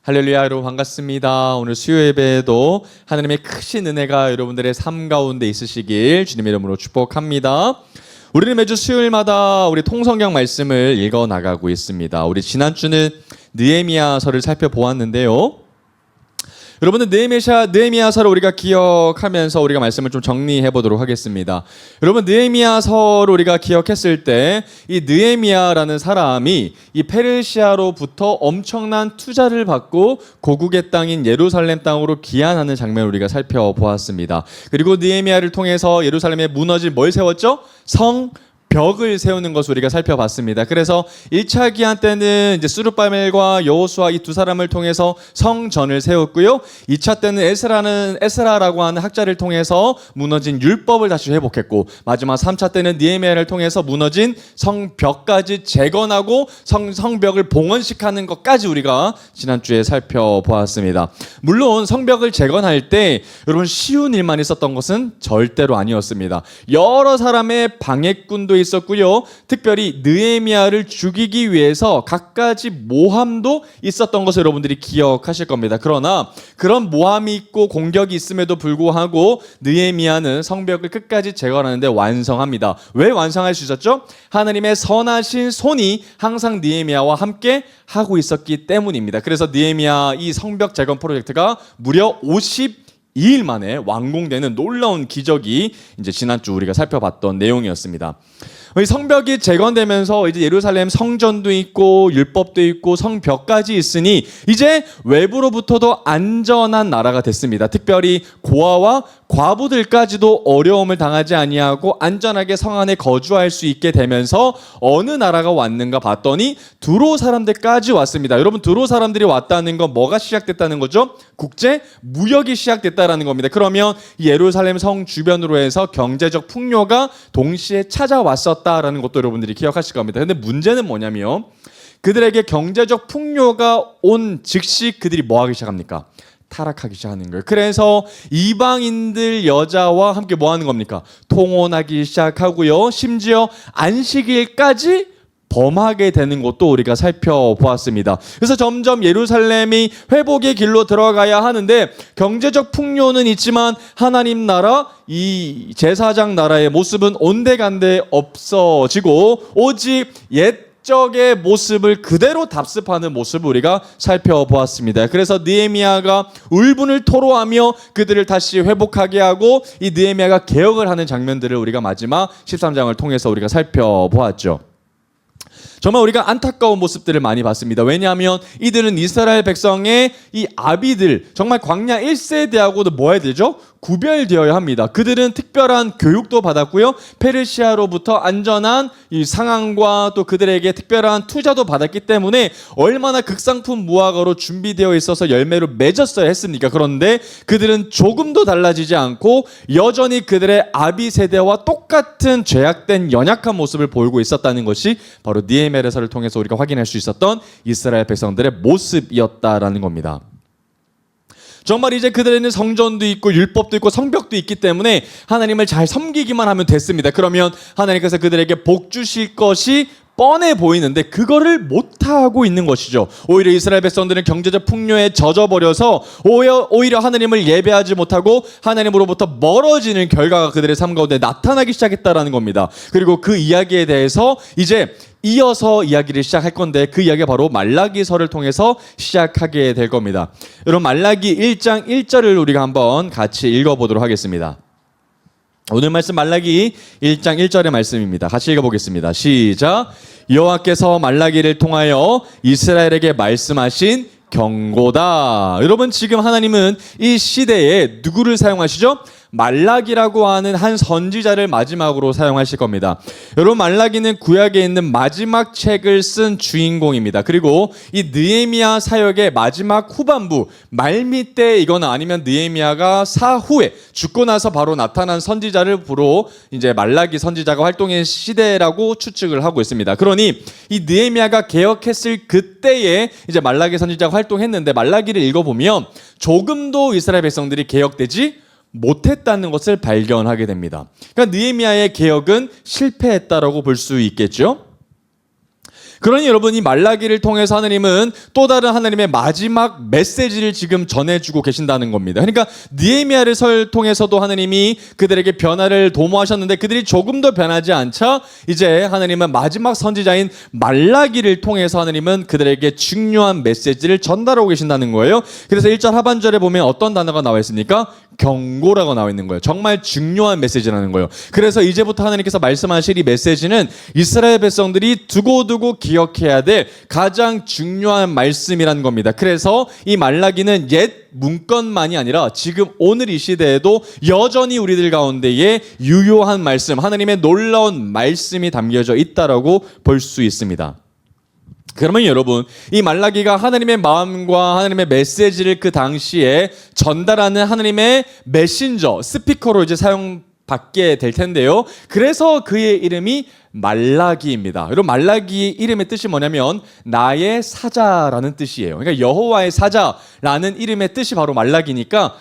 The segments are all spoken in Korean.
할렐루야, 여러분 반갑습니다. 오늘 수요 예배에도 하나님의 크신 은혜가 여러분들의 삶 가운데 있으시길 주님의 이름으로 축복합니다. 우리는 매주 수요일마다 우리 통성경 말씀을 읽어 나가고 있습니다. 우리 지난주는 느헤미야서를 살펴보았는데요. 여러분은 느헤미야서를 우리가 기억하면서 우리가 말씀을 좀 정리해 보도록 하겠습니다. 여러분, 느헤미야서를 우리가 기억했을 때 이 느헤미야라는 사람이 이 페르시아로부터 엄청난 투자를 받고 고국의 땅인 예루살렘 땅으로 귀환하는 장면을 우리가 살펴보았습니다. 그리고 느헤미야를 통해서 예루살렘에 무너진 뭘 세웠죠? 벽을 세우는 것을 우리가 살펴봤습니다. 그래서 1차 기한 때는 이제 스룹바벨과 여호수아 이 두 사람을 통해서 성전을 세웠고요. 2차 때는 에스라라고 하는 학자를 통해서 무너진 율법을 다시 회복했고, 마지막 3차 때는 느헤미야를 통해서 무너진 성벽까지 재건하고 성벽을 봉헌식하는 것까지 우리가 지난주에 살펴보았습니다. 물론 성벽을 재건할 때 여러분 쉬운 일만 있었던 것은 절대로 아니었습니다. 여러 사람의 방해꾼도 있었고요. 특별히 느헤미야를 죽이기 위해서 갖가지 모함도 있었던 것을 여러분들이 기억하실 겁니다. 그러나 그런 모함이 있고 공격이 있음에도 불구하고 느헤미야는 성벽을 끝까지 재건하는데 완성합니다. 왜 완성할 수 있었죠? 하나님의 선하신 손이 항상 느헤미야와 함께 하고 있었기 때문입니다. 그래서 느헤미야 이 성벽 재건 프로젝트가 무려 52일 만에 완공되는 놀라운 기적이 이제 지난주 우리가 살펴봤던 내용이었습니다. 이 성벽이 재건되면서 이제 예루살렘 성전도 있고 율법도 있고 성벽까지 있으니 이제 외부로부터도 안전한 나라가 됐습니다. 특별히 고아와 과부들까지도 어려움을 당하지 아니하고 안전하게 성 안에 거주할 수 있게 되면서 어느 나라가 왔는가 봤더니 두로 사람들까지 왔습니다. 여러분, 두로 사람들이 왔다는 건 뭐가 시작됐다는 거죠? 국제 무역이 시작됐다라는 겁니다. 그러면 예루살렘 성 주변으로 해서 경제적 풍요가 동시에 찾아왔었다라는 것도 여러분들이 기억하실 겁니다. 근데 문제는 뭐냐면 그들에게 경제적 풍요가 온 즉시 그들이 뭐 하기 시작합니까? 타락하기 시작하는 거예요. 그래서 이방인들 여자와 함께 뭐 하는 겁니까? 통혼하기 시작하고요. 심지어 안식일까지 범하게 되는 것도 우리가 살펴보았습니다. 그래서 점점 예루살렘이 회복의 길로 들어가야 하는데 경제적 풍요는 있지만 하나님 나라, 이 제사장 나라의 모습은 온데간데 없어지고 오직 적의 모습을 그대로 답습하는 모습을 우리가 살펴보았습니다. 그래서 느헤미야가 울분을 토로하며 그들을 다시 회복하게 하고 이 느헤미야가 개혁을 하는 장면들을 우리가 마지막 13장을 통해서 우리가 살펴보았죠. 정말 우리가 안타까운 모습들을 많이 봤습니다. 왜냐하면 이들은 이스라엘 백성의 이 아비들, 정말 광야 1세대하고도 뭐 해야 되죠? 구별되어야 합니다. 그들은 특별한 교육도 받았고요. 페르시아로부터 안전한 이 상황과 또 그들에게 특별한 투자도 받았기 때문에 얼마나 극상품 무화과로 준비되어 있어서 열매로 맺었어야 했습니까? 그런데 그들은 조금도 달라지지 않고 여전히 그들의 아비 세대와 똑같은 죄악된 연약한 모습을 보이고 있었다는 것이 바로 느헤미야서를 통해서 우리가 확인할 수 있었던 이스라엘 백성들의 모습이었다라는 겁니다. 정말 이제 그들에는 성전도 있고 율법도 있고 성벽도 있기 때문에 하나님을 잘 섬기기만 하면 됐습니다. 그러면 하나님께서 그들에게 복 주실 것이 뻔해 보이는데 그거를 못하고 있는 것이죠. 오히려 이스라엘 백성들은 경제적 풍요에 젖어버려서 오히려 하나님을 예배하지 못하고 하나님으로부터 멀어지는 결과가 그들의 삶 가운데 나타나기 시작했다라는 겁니다. 그리고 그 이야기에 대해서 이제 이어서 이야기를 시작할 건데 그 이야기가 바로 말라기서를 통해서 시작하게 될 겁니다. 여러분, 말라기 1장 1절을 우리가 한번 같이 읽어보도록 하겠습니다. 오늘 말씀 말라기 1장 1절의 말씀입니다. 같이 읽어보겠습니다. 시작. 여호와께서 말라기를 통하여 이스라엘에게 말씀하신 경고다. 여러분, 지금 하나님은 이 시대에 누구를 사용하시죠? 말라기라고 하는 한 선지자를 마지막으로 사용하실 겁니다. 여러분, 말라기는 구약에 있는 마지막 책을 쓴 주인공입니다. 그리고 이 느헤미야 사역의 마지막 후반부, 말미때 이거나 아니면 느헤미야가 사후에 죽고 나서 바로 나타난 선지자를 부로 이제 말라기 선지자가 활동한 시대라고 추측을 하고 있습니다. 그러니 이 느헤미야가 개혁했을 그때에 이제 말라기 선지자가 활동했는데 말라기를 읽어보면 조금도 이스라엘 백성들이 개혁되지 못했다는 것을 발견하게 됩니다. 그러니까 느헤미야의 개혁은 실패했다라고 볼 수 있겠죠. 그러니 여러분, 이 말라기를 통해서 하나님은 또 다른 하나님의 마지막 메시지를 지금 전해주고 계신다는 겁니다. 그러니까 느헤미야를 통해서도 하나님이 그들에게 변화를 도모하셨는데 그들이 조금 더 변하지 않자 이제 하나님은 마지막 선지자인 말라기를 통해서 하나님은 그들에게 중요한 메시지를 전달하고 계신다는 거예요. 그래서 1절 하반절에 보면 어떤 단어가 나와 있습니까? 경고라고 나와 있는 거예요. 정말 중요한 메시지라는 거예요. 그래서 이제부터 하나님께서 말씀하실 이 메시지는 이스라엘 백성들이 두고두고 기억해야 될 가장 중요한 말씀이라는 겁니다. 그래서 이 말라기는 옛 문건만이 아니라 지금 오늘 이 시대에도 여전히 우리들 가운데에 유효한 말씀, 하나님의 놀라운 말씀이 담겨져 있다라고 볼 수 있습니다. 그러면 여러분, 이 말라기가 하나님의 마음과 하나님의 메시지를 그 당시에 전달하는 하나님의 메신저, 스피커로 이제 사용받게 될 텐데요. 그래서 그의 이름이 말라기입니다. 여러분, 말라기의 이름의 뜻이 뭐냐면 나의 사자라는 뜻이에요. 그러니까 여호와의 사자라는 이름의 뜻이 바로 말라기니까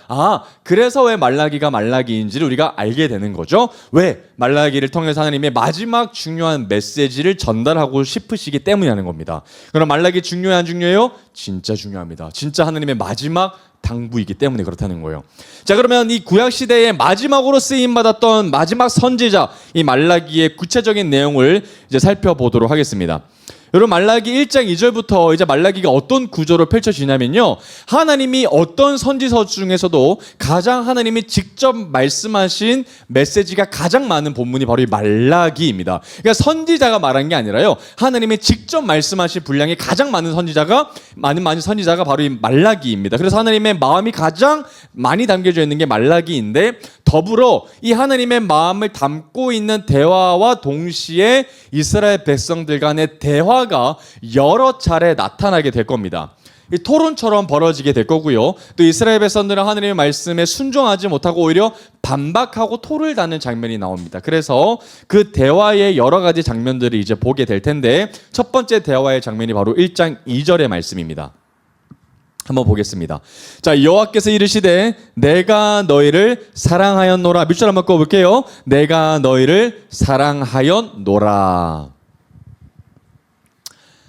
그래서 왜 말라기가 말라기인지를 우리가 알게 되는 거죠. 왜? 말라기를 통해서 하나님의 마지막 중요한 메시지를 전달하고 싶으시기 때문이라는 겁니다. 그럼 말라기 중요해요, 안 중요해요? 진짜 중요합니다. 진짜 하나님의 마지막 당부이기 때문에 그렇다는 거예요. 자, 그러면 이 구약 시대에 마지막으로 쓰임 받았던 마지막 선지자 이 말라기의 구체적인 내용을 이제 살펴보도록 하겠습니다. 여러분, 말라기 1장 2절부터 이제 말라기가 어떤 구조로 펼쳐지냐면요, 하나님이 어떤 선지서 중에서도 가장 하나님이 직접 말씀하신 메시지가 가장 많은 본문이 바로 이 말라기입니다. 그러니까 선지자가 말한 게 아니라요, 하나님이 직접 말씀하신 분량이 가장 많은 선지자가 바로 이 말라기입니다. 그래서 하나님의 마음이 가장 많이 담겨져 있는 게 말라기인데, 더불어 이 하나님의 마음을 담고 있는 대화와 동시에 이스라엘 백성들 간의 대화가 여러 차례 나타나게 될 겁니다. 이 토론처럼 벌어지게 될 거고요. 또 이스라엘 백성들은 하나님의 말씀에 순종하지 못하고 오히려 반박하고 토를 다는 장면이 나옵니다. 그래서 그 대화의 여러 가지 장면들을 이제 보게 될 텐데, 첫 번째 대화의 장면이 바로 1장 2절의 말씀입니다. 한번 보겠습니다. 자, 여호와께서 이르시되 내가 너희를 사랑하였노라. 밑줄 한번 꺼볼게요. 내가 너희를 사랑하였노라.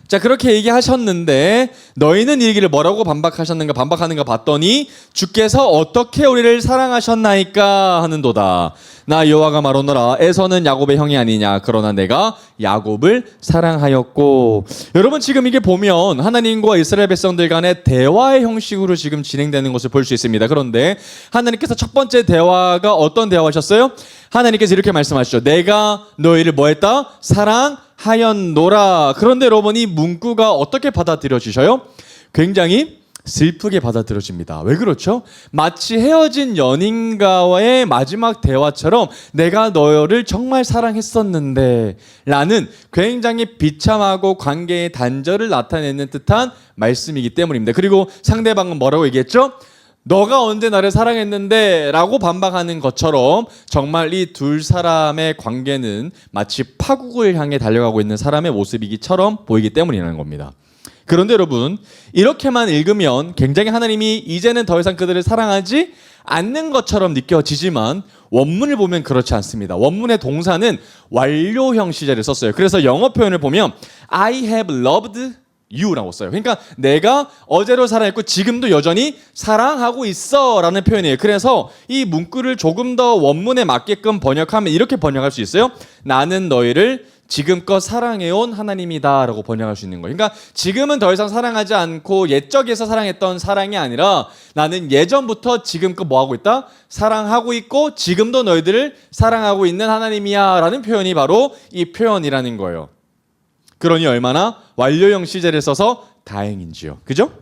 자, 그렇게 얘기하셨는데 너희는 이르기를 뭐라고 반박하는가 봤더니 주께서 어떻게 우리를 사랑하셨나이까 하는도다. 나 여호와가 말하노라. 에서는 야곱의 형이 아니냐. 그러나 내가 야곱을 사랑하였고. 여러분, 지금 이게 보면 하나님과 이스라엘 백성들 간의 대화의 형식으로 지금 진행되는 것을 볼 수 있습니다. 그런데 하나님께서 첫 번째 대화가 어떤 대화하셨어요? 하나님께서 이렇게 말씀하시죠. 내가 너희를 뭐 했다? 사랑하였노라. 그런데 여러분, 이 문구가 어떻게 받아들여지셔요? 굉장히 슬프게 받아들여집니다. 왜 그렇죠? 마치 헤어진 연인과의 마지막 대화처럼 내가 너를 정말 사랑했었는데 라는 굉장히 비참하고 관계의 단절을 나타내는 듯한 말씀이기 때문입니다. 그리고 상대방은 뭐라고 얘기했죠? 너가 언제 나를 사랑했는데 라고 반박하는 것처럼 정말 이 두 사람의 관계는 마치 파국을 향해 달려가고 있는 사람의 모습이기처럼 보이기 때문이라는 겁니다. 그런데 여러분, 이렇게만 읽으면 굉장히 하나님이 이제는 더 이상 그들을 사랑하지 않는 것처럼 느껴지지만 원문을 보면 그렇지 않습니다. 원문의 동사는 완료형 시제를 썼어요. 그래서 영어 표현을 보면 I have loved you라고 써요. 그러니까 내가 어제로 사랑했고 지금도 여전히 사랑하고 있어 라는 표현이에요. 그래서 이 문구를 조금 더 원문에 맞게끔 번역하면 이렇게 번역할 수 있어요. 나는 너희를 지금껏 사랑해온 하나님이다 라고 번역할 수 있는 거예요. 그러니까 지금은 더 이상 사랑하지 않고 옛적에서 사랑했던 사랑이 아니라 나는 예전부터 지금껏 뭐하고 있다? 사랑하고 있고 지금도 너희들을 사랑하고 있는 하나님이야 라는 표현이 바로 이 표현이라는 거예요. 그러니 얼마나 완료형 시제를 써서 다행인지요. 그죠?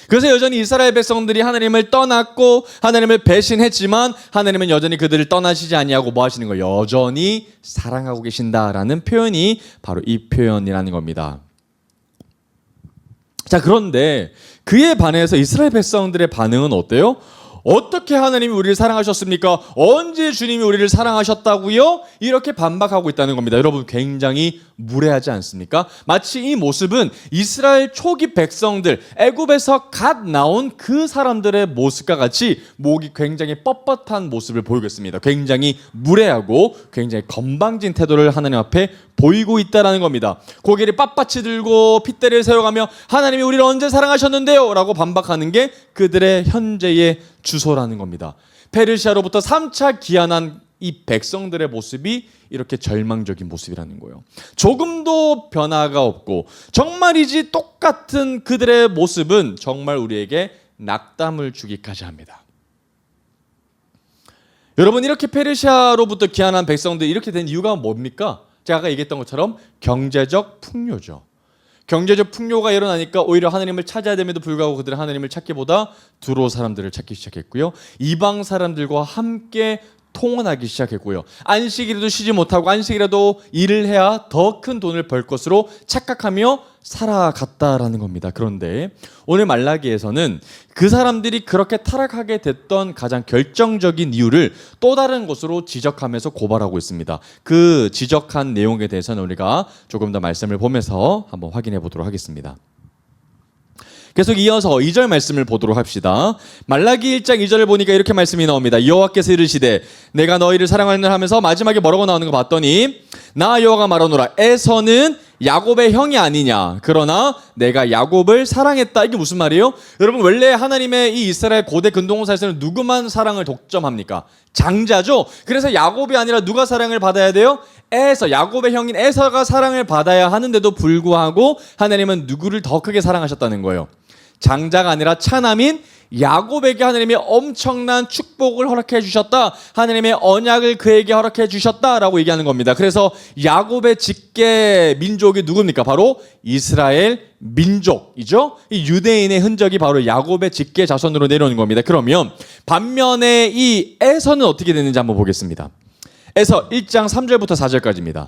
그래서 여전히 이스라엘 백성들이 하나님을 떠났고 하나님을 배신했지만 하나님은 여전히 그들을 떠나시지 아니하고 뭐 하시는 거예요? 여전히 사랑하고 계신다라는 표현이 바로 이 표현이라는 겁니다. 자, 그런데 그에 반해서 이스라엘 백성들의 반응은 어때요? 어떻게 하나님이 우리를 사랑하셨습니까? 언제 주님이 우리를 사랑하셨다고요? 이렇게 반박하고 있다는 겁니다. 여러분 굉장히 무례하지 않습니까? 마치 이 모습은 이스라엘 초기 백성들, 애굽에서 갓 나온 그 사람들의 모습과 같이 목이 굉장히 뻣뻣한 모습을 보이고 있습니다. 굉장히 무례하고 굉장히 건방진 태도를 하나님 앞에 보이고 있다는 겁니다. 고개를 빳빳이 들고 핏대를 세워가며 하나님이 우리를 언제 사랑하셨는데요? 라고 반박하는 게 그들의 현재의 주소라는 겁니다. 페르시아로부터 3차 기한한 이 백성들의 모습이 이렇게 절망적인 모습이라는 거예요. 조금도 변화가 없고 정말이지 똑같은 그들의 모습은 정말 우리에게 낙담을 주기까지 합니다. 여러분 이렇게 페르시아로부터 기한한 백성들이 이렇게 된 이유가 뭡니까? 제가 아까 얘기했던 것처럼 경제적 풍요죠. 경제적 풍요가 일어나니까 오히려 하나님을 찾아야 됨에도 불구하고 그들은 하나님을 찾기보다 두로 사람들을 찾기 시작했고요. 이방 사람들과 함께 통혼하기 시작했고요. 안식일에도 쉬지 못하고 안식일에도 일을 해야 더 큰 돈을 벌 것으로 착각하며 살아갔다라는 겁니다. 그런데 오늘 말라기에서는 그 사람들이 그렇게 타락하게 됐던 가장 결정적인 이유를 또 다른 것으로 지적하면서 고발하고 있습니다. 그 지적한 내용에 대해서는 우리가 조금 더 말씀을 보면서 한번 확인해 보도록 하겠습니다. 계속 이어서 2절 말씀을 보도록 합시다. 말라기 1장 2절을 보니까 이렇게 말씀이 나옵니다. 여호와께서 이르시되 내가 너희를 사랑하느냐 하면서 마지막에 뭐라고 나오는 거 봤더니 나 여호와가 말하노라 에서는 야곱의 형이 아니냐 그러나 내가 야곱을 사랑했다. 이게 무슨 말이에요? 여러분 원래 하나님의 이 이스라엘 고대 근동사에서는 누구만 사랑을 독점합니까? 장자죠. 그래서 야곱이 아니라 누가 사랑을 받아야 돼요? 에서, 야곱의 형인 에서가 사랑을 받아야 하는데도 불구하고 하나님은 누구를 더 크게 사랑하셨다는 거예요? 장자가 아니라 차남인 야곱에게 하나님이 엄청난 축복을 허락해 주셨다. 하나님의 언약을 그에게 허락해 주셨다라고 얘기하는 겁니다. 그래서 야곱의 직계 민족이 누굽니까? 바로 이스라엘 민족이죠. 이 유대인의 흔적이 바로 야곱의 직계 자손으로 내려오는 겁니다. 그러면 반면에 이 에서는 어떻게 됐는지 한번 보겠습니다. 에서 1장 3절부터 4절까지입니다.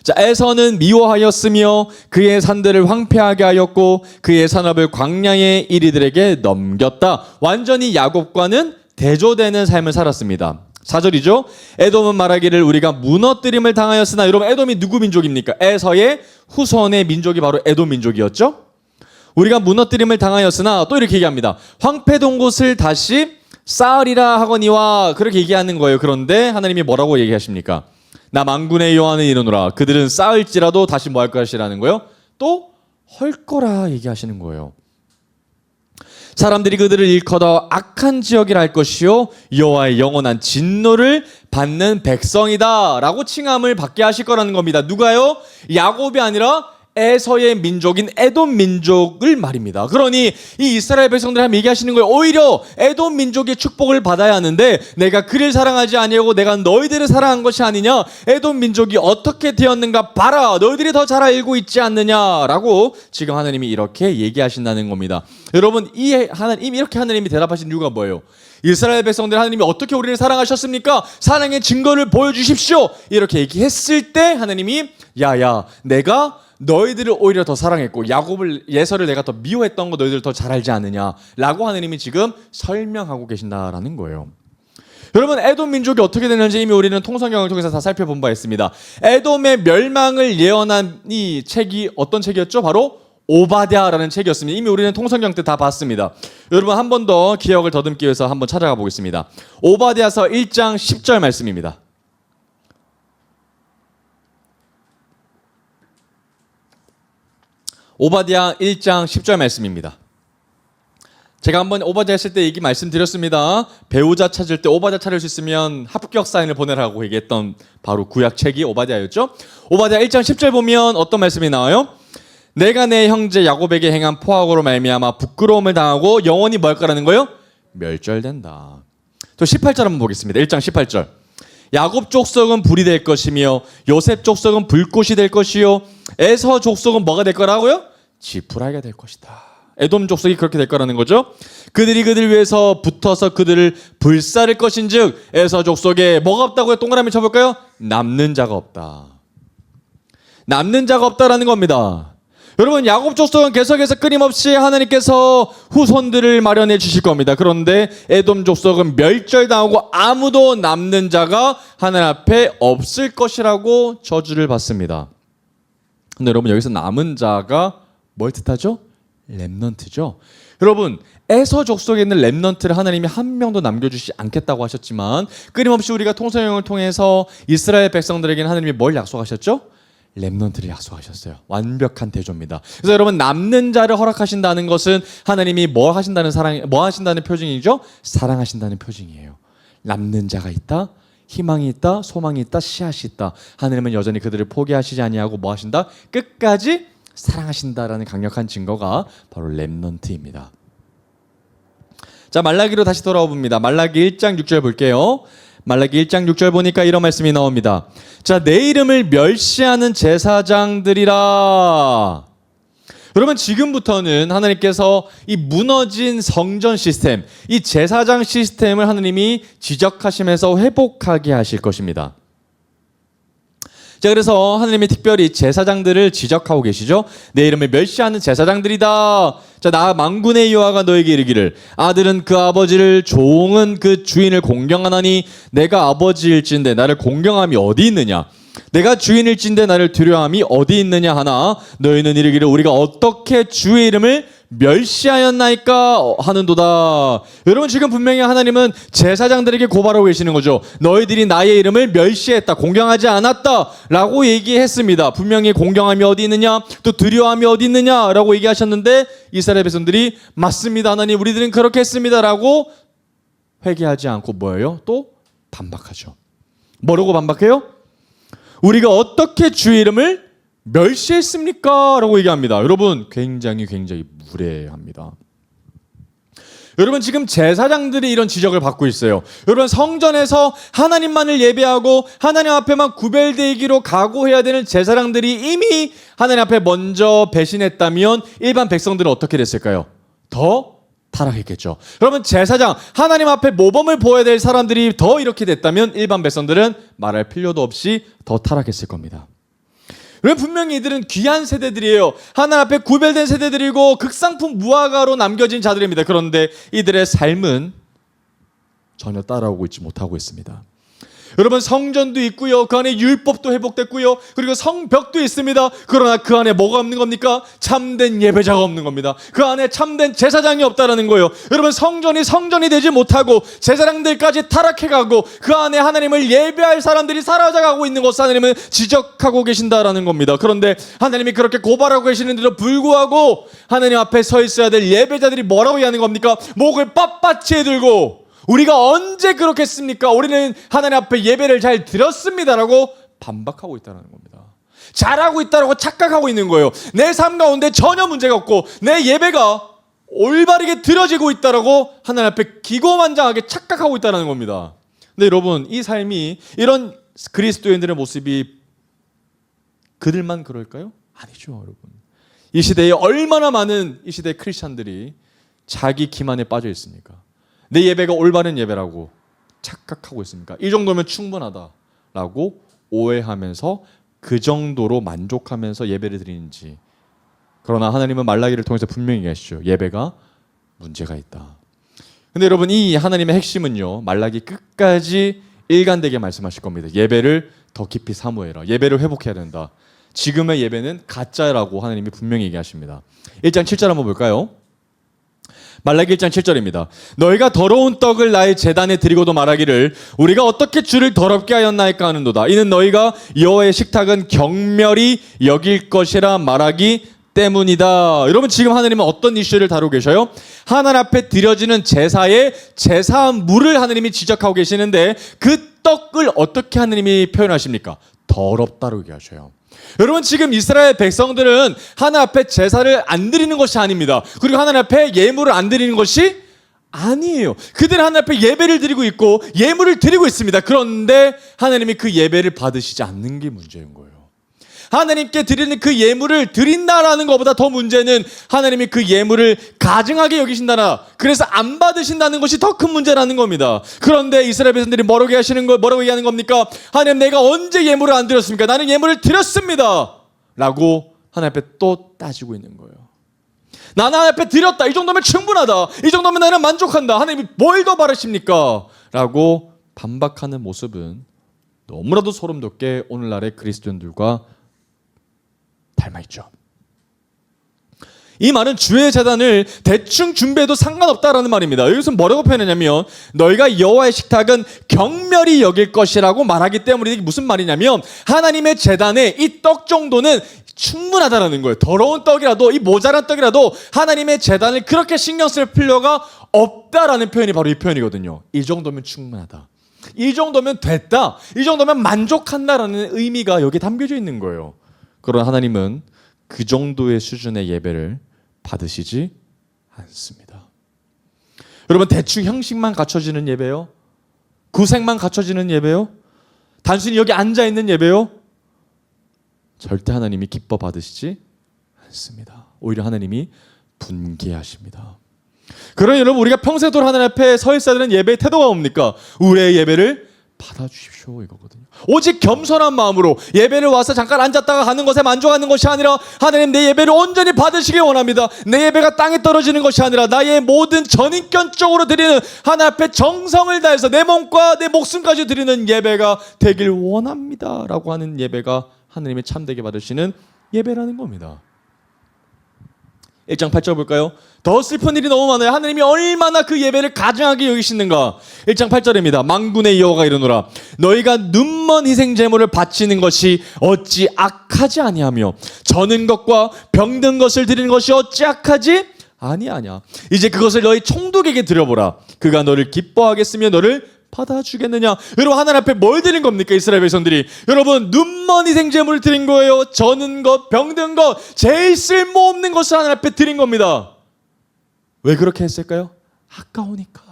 자, 에서는 미워하였으며 그의 산들을 황폐하게 하였고 그의 산업을 광야의 이리들에게 넘겼다. 완전히 야곱과는 대조되는 삶을 살았습니다. 4절이죠. 에돔은 말하기를 우리가 무너뜨림을 당하였으나 여러분 에돔이 누구 민족입니까? 에서의 후손의 민족이 바로 에돔 민족이었죠. 우리가 무너뜨림을 당하였으나 또 이렇게 얘기합니다. 황폐된 곳을 다시 쌓으리라 하거니와 그렇게 얘기하는 거예요. 그런데 하나님이 뭐라고 얘기하십니까? 나 만군의 여호와는 이르노라 그들은 쌓을지라도 다시 뭐 할 것이라는 거예요? 또 헐 거라 얘기하시는 거예요. 사람들이 그들을 일컬어 악한 지역이라 할 것이요 여호와의 영원한 진노를 받는 백성이다 라고 칭함을 받게 하실 거라는 겁니다. 누가요? 야곱이 아니라 에서의 민족인 에돔 민족을 말입니다. 그러니 이 이스라엘 백성들이 한번 얘기하시는 거예요. 오히려 에돔 민족의 축복을 받아야 하는데 내가 그를 사랑하지 아니하고 내가 너희들을 사랑한 것이 아니냐. 에돔 민족이 어떻게 되었는가 봐라. 너희들이 더 잘 알고 있지 않느냐라고 지금 하나님이 이렇게 얘기하신다는 겁니다. 여러분 이렇게 하나님이 대답하신 이유가 뭐예요? 이스라엘 백성들 하나님이 어떻게 우리를 사랑하셨습니까? 사랑의 증거를 보여주십시오. 이렇게 얘기했을 때 하나님이 야야 내가 너희들을 오히려 더 사랑했고 야곱을 예서를 내가 더 미워했던 거 너희들 더 잘 알지 않느냐라고 하나님이 지금 설명하고 계신다라는 거예요. 여러분 에돔 민족이 어떻게 되는지 이미 우리는 통성경을 통해서 다 살펴본 바 있습니다. 에돔의 멸망을 예언한 이 책이 어떤 책이었죠? 바로 오바댜라는 책이었습니다. 이미 우리는 통성경 때 다 봤습니다. 여러분 한 번 더 기억을 더듬기 위해서 한번 찾아가 보겠습니다. 오바댜서 1장 10절 말씀입니다. 오바댜 1장 10절 말씀입니다. 제가 한번 오바댜 했을 때 얘기 말씀드렸습니다. 배우자 찾을 때 오바댜 찾을 수 있으면 합격 사인을 보내라고 얘기했던 바로 구약 책이 오바댜였죠. 오바댜 1장 10절 보면 어떤 말씀이 나와요? 내가 내 형제 야곱에게 행한 포악으로 말미암아 부끄러움을 당하고 영원히 뭐 할 거라는 거예요? 멸절된다. 또 18절 한번 보겠습니다. 1장 18절. 야곱 족속은 불이 될 것이며 요셉 족속은 불꽃이 될 것이요 에서 족속은 뭐가 될 거라고요? 지푸라기가 될 것이다. 에돔 족속이 그렇게 될 거라는 거죠. 그들이 그들 위해서 붙어서 그들을 불사를 것인즉 에서 족속에 뭐가 없다고요? 동그라미 쳐볼까요? 남는 자가 없다. 남는 자가 없다라는 겁니다. 여러분, 야곱 족속은 계속해서 끊임없이 하나님께서 후손들을 마련해 주실 겁니다. 그런데 에돔 족속은 멸절당하고 아무도 남는 자가 하나님 앞에 없을 것이라고 저주를 받습니다. 근데 여러분, 여기서 남은 자가 뭘 뜻하죠? 렘넌트죠. 여러분, 에서 족속에 있는 렘넌트를 하나님이 한 명도 남겨주지 않겠다고 하셨지만 끊임없이 우리가 통성령을 통해서 이스라엘 백성들에게는 하나님이 뭘 약속하셨죠? 렘넌트를 약속하셨어요. 완벽한 대조입니다. 그래서 여러분, 남는 자를 허락하신다는 것은 하나님이 뭐 하신다는 표징이죠? 사랑하신다는 표징이에요. 남는 자가 있다, 희망이 있다, 소망이 있다, 씨앗이 있다. 하나님은 여전히 그들을 포기하시지 아니하고 뭐 하신다? 끝까지 사랑하신다라는 강력한 증거가 바로 렘넌트입니다. 자, 말라기로 다시 돌아와 봅니다. 말라기 1장 6절 볼게요. 말라기 1장 6절 보니까 이런 말씀이 나옵니다. 자, 내 이름을 멸시하는 제사장들이라. 여러분, 지금부터는 하나님께서 이 무너진 성전 시스템, 이 제사장 시스템을 하나님이 지적하시면서 회복하게 하실 것입니다. 자, 그래서 하나님이 특별히 제사장들을 지적하고 계시죠. 내 이름을 멸시하는 제사장들이다. 자, 나 만군의 여호와가 너에게 이르기를 아들은 그 아버지를, 종은 그 주인을 공경하나니 내가 아버지일진데 나를 공경함이 어디 있느냐? 내가 주인일진데 나를 두려워함이 어디 있느냐 하나 너희는 이르기를 우리가 어떻게 주의 이름을 멸시하였나이까 하는도다. 여러분, 지금 분명히 하나님은 제사장들에게 고발하고 계시는 거죠. 너희들이 나의 이름을 멸시했다, 공경하지 않았다 라고 얘기했습니다. 분명히 공경함이 어디 있느냐, 또 두려워함이 어디 있느냐 라고 얘기하셨는데 이스라엘 백성들이 맞습니다, 하나님, 우리들은 그렇게 했습니다 라고 회개하지 않고 뭐예요? 또 반박하죠. 뭐라고 반박해요? 우리가 어떻게 주의 이름을 멸시했습니까? 라고 얘기합니다. 여러분, 굉장히 무례합니다. 여러분, 지금 제사장들이 이런 지적을 받고 있어요. 여러분, 성전에서 하나님만을 예배하고 하나님 앞에만 구별되기로 각오해야 되는 제사장들이 이미 하나님 앞에 먼저 배신했다면 일반 백성들은 어떻게 됐을까요? 더 타락했겠죠. 여러분, 제사장, 하나님 앞에 모범을 보여야 될 사람들이 더 이렇게 됐다면 일반 백성들은 말할 필요도 없이 더 타락했을 겁니다. 여러분, 분명히 이들은 귀한 세대들이에요. 하나님 앞에 구별된 세대들이고 극상품 무화과로 남겨진 자들입니다. 그런데 이들의 삶은 전혀 따라오고 있지 못하고 있습니다. 여러분, 성전도 있고요, 그 안에 율법도 회복됐고요, 그리고 성벽도 있습니다. 그러나 그 안에 뭐가 없는 겁니까? 참된 예배자가 없는 겁니다. 그 안에 참된 제사장이 없다라는 거예요. 여러분, 성전이 되지 못하고 제사장들까지 타락해가고 그 안에 하나님을 예배할 사람들이 사라져가고 있는 것을 하나님은 지적하고 계신다라는 겁니다. 그런데 하나님이 그렇게 고발하고 계시는데도 불구하고 하나님 앞에 서 있어야 될 예배자들이 뭐라고 얘기하는 겁니까? 목을 빳빳이 들고 우리가 언제 그렇게 했습니까? 우리는 하나님 앞에 예배를 잘 드렸습니다라고 반박하고 있다는 겁니다. 잘하고 있다라고 착각하고 있는 거예요. 내 삶 가운데 전혀 문제가 없고 내 예배가 올바르게 드려지고 있다라고 하나님 앞에 기고만장하게 착각하고 있다는 겁니다. 근데 여러분, 이 삶이, 이런 그리스도인들의 모습이 그들만 그럴까요? 아니죠, 여러분. 이 시대에 얼마나 많은 이 시대의 크리스찬들이 자기 기만에 빠져 있습니까? 내 예배가 올바른 예배라고 착각하고 있습니까? 이 정도면 충분하다라고 오해하면서 그 정도로 만족하면서 예배를 드리는지. 그러나 하나님은 말라기를 통해서 분명히 얘기하시죠. 예배가 문제가 있다. 근데 여러분, 이 하나님의 핵심은요, 말라기 끝까지 일관되게 말씀하실 겁니다. 예배를 더 깊이 사모해라. 예배를 회복해야 된다. 지금의 예배는 가짜라고 하나님이 분명히 얘기하십니다. 1장 7절 한번 볼까요? 말라기 1장 7절입니다. 너희가 더러운 떡을 나의 제단에 드리고도 말하기를 우리가 어떻게 주를 더럽게 하였나이까 하는도다. 이는 너희가 여호와의 식탁은 경멸히 여길 것이라 말하기 때문이다. 여러분, 지금 하나님은 어떤 이슈를 다루고 계셔요? 하나님 앞에 드려지는 제사의 제사물을 하나님이 지적하고 계시는데 그 떡을 어떻게 하나님이 표현하십니까? 더럽다고 얘기하셔요. 여러분, 지금 이스라엘 백성들은 하나님 앞에 제사를 안 드리는 것이 아닙니다. 그리고 하나님 앞에 예물을 안 드리는 것이 아니에요. 그들은 하나님 앞에 예배를 드리고 있고 예물을 드리고 있습니다. 그런데 하나님이 그 예배를 받으시지 않는 게 문제인 거예요. 하나님께 드리는 그 예물을 드린다라는 것보다 더 문제는 하나님이 그 예물을 가증하게 여기신다나, 그래서 안 받으신다는 것이 더 큰 문제라는 겁니다. 그런데 이스라엘 백성들이 뭐라고 얘기하는 겁니까? 하나님, 내가 언제 예물을 안 드렸습니까? 나는 예물을 드렸습니다 라고 하나님 앞에 또 따지고 있는 거예요. 나는 하나님 앞에 드렸다. 이 정도면 충분하다. 이 정도면 나는 만족한다. 하나님이 뭘 더 바라십니까? 라고 반박하는 모습은 너무나도 소름 돋게 오늘날의 그리스도인들과 닮아있죠. 이 말은 주의 제단을 대충 준비해도 상관없다라는 말입니다. 여기서 뭐라고 표현하냐면 너희가 여호와의 식탁은 경멸히 여길 것이라고 말하기 때문에 이게 무슨 말이냐면 하나님의 제단에 이 떡 정도는 충분하다라는 거예요. 더러운 떡이라도 이 모자란 떡이라도 하나님의 제단을 그렇게 신경 쓸 필요가 없다라는 표현이 바로 이 표현이거든요. 이 정도면 충분하다. 이 정도면 됐다. 이 정도면 만족한다라는 의미가 여기에 담겨져 있는 거예요. 그러나 하나님은 그 정도의 수준의 예배를 받으시지 않습니다. 여러분, 대충 형식만 갖춰지는 예배요? 구색만 갖춰지는 예배요? 단순히 여기 앉아있는 예배요? 절대 하나님이 기뻐 받으시지 않습니다. 오히려 하나님이 분개하십니다. 그러니 여러분, 우리가 평생도록 하나님 앞에 서 있어야 되는 예배의 태도가 뭡니까? 우리의 예배를 받아주십시오, 이거거든요. 오직 겸손한 마음으로 예배를 와서 잠깐 앉았다가 가는 것에 만족하는 것이 아니라 하나님, 내 예배를 온전히 받으시길 원합니다. 내 예배가 땅에 떨어지는 것이 아니라 나의 모든 전인격적으로 드리는 하나님 앞에 정성을 다해서 내 몸과 내 목숨까지 드리는 예배가 되길 원합니다 라고 하는 예배가 하나님이 참되게 받으시는 예배라는 겁니다. 1장 8절 볼까요? 더 슬픈 일이 너무 많아요. 하나님이 얼마나 그 예배를 가증하게 여기시는가. 1장 8절입니다. 만군의 여호와가 이르노라 너희가 눈먼 희생 제물을 바치는 것이 어찌 악하지 아니하며 저는 것과 병든 것을 드리는 것이 어찌 악하지 아니하냐. 이제 그것을 너희 총독에게 드려보라. 그가 너를 기뻐하겠으며 너를 받아주겠느냐. 여러분, 하나님 앞에 뭘 드린 겁니까? 이스라엘 백성들이. 여러분, 눈먼 희생제물을 드린 거예요. 저는 것, 병든 것, 제일 쓸모없는 것을 하나님 앞에 드린 겁니다. 왜 그렇게 했을까요? 아까우니까.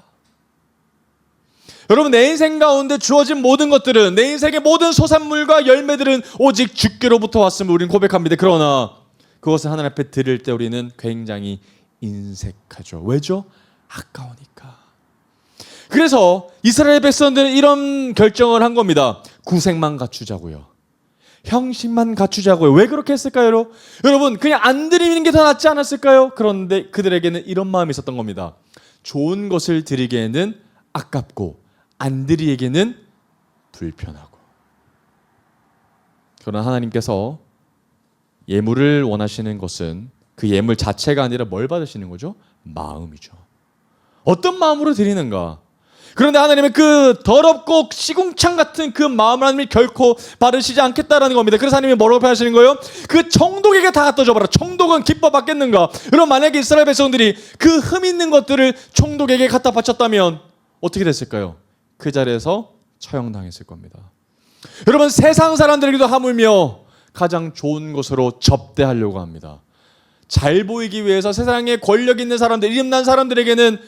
여러분, 내 인생 가운데 주어진 모든 것들은, 내 인생의 모든 소산물과 열매들은 오직 주께로부터 왔음을 우리는 고백합니다. 그러나 그것을 하나님 앞에 드릴 때 우리는 굉장히 인색하죠. 왜죠? 아까우니까. 그래서 이스라엘 백성들은 이런 결정을 한 겁니다. 구색만 갖추자고요. 형식만 갖추자고요. 왜 그렇게 했을까요? 여러분, 그냥 안 드리는 게 더 낫지 않았을까요? 그런데 그들에게는 이런 마음이 있었던 겁니다. 좋은 것을 드리기에는 아깝고 안 드리기에는 불편하고. 그러나 하나님께서 예물을 원하시는 것은 그 예물 자체가 아니라 뭘 받으시는 거죠? 마음이죠. 어떤 마음으로 드리는가? 그런데 하나님은 그 더럽고 시궁창 같은 그 마음을 하나님이 결코 바르시지 않겠다라는 겁니다. 그래서 하나님이 뭐라고 표현하시는 거예요? 그 총독에게 다 갖다 줘봐라. 총독은 기뻐 받겠는가? 그럼 만약에 이스라엘 백성들이 그 흠 있는 것들을 총독에게 갖다 바쳤다면 어떻게 됐을까요? 그 자리에서 처형당했을 겁니다. 여러분, 세상 사람들에게도 하물며 가장 좋은 것으로 접대하려고 합니다. 잘 보이기 위해서 세상에 권력 있는 사람들, 이름난 사람들에게는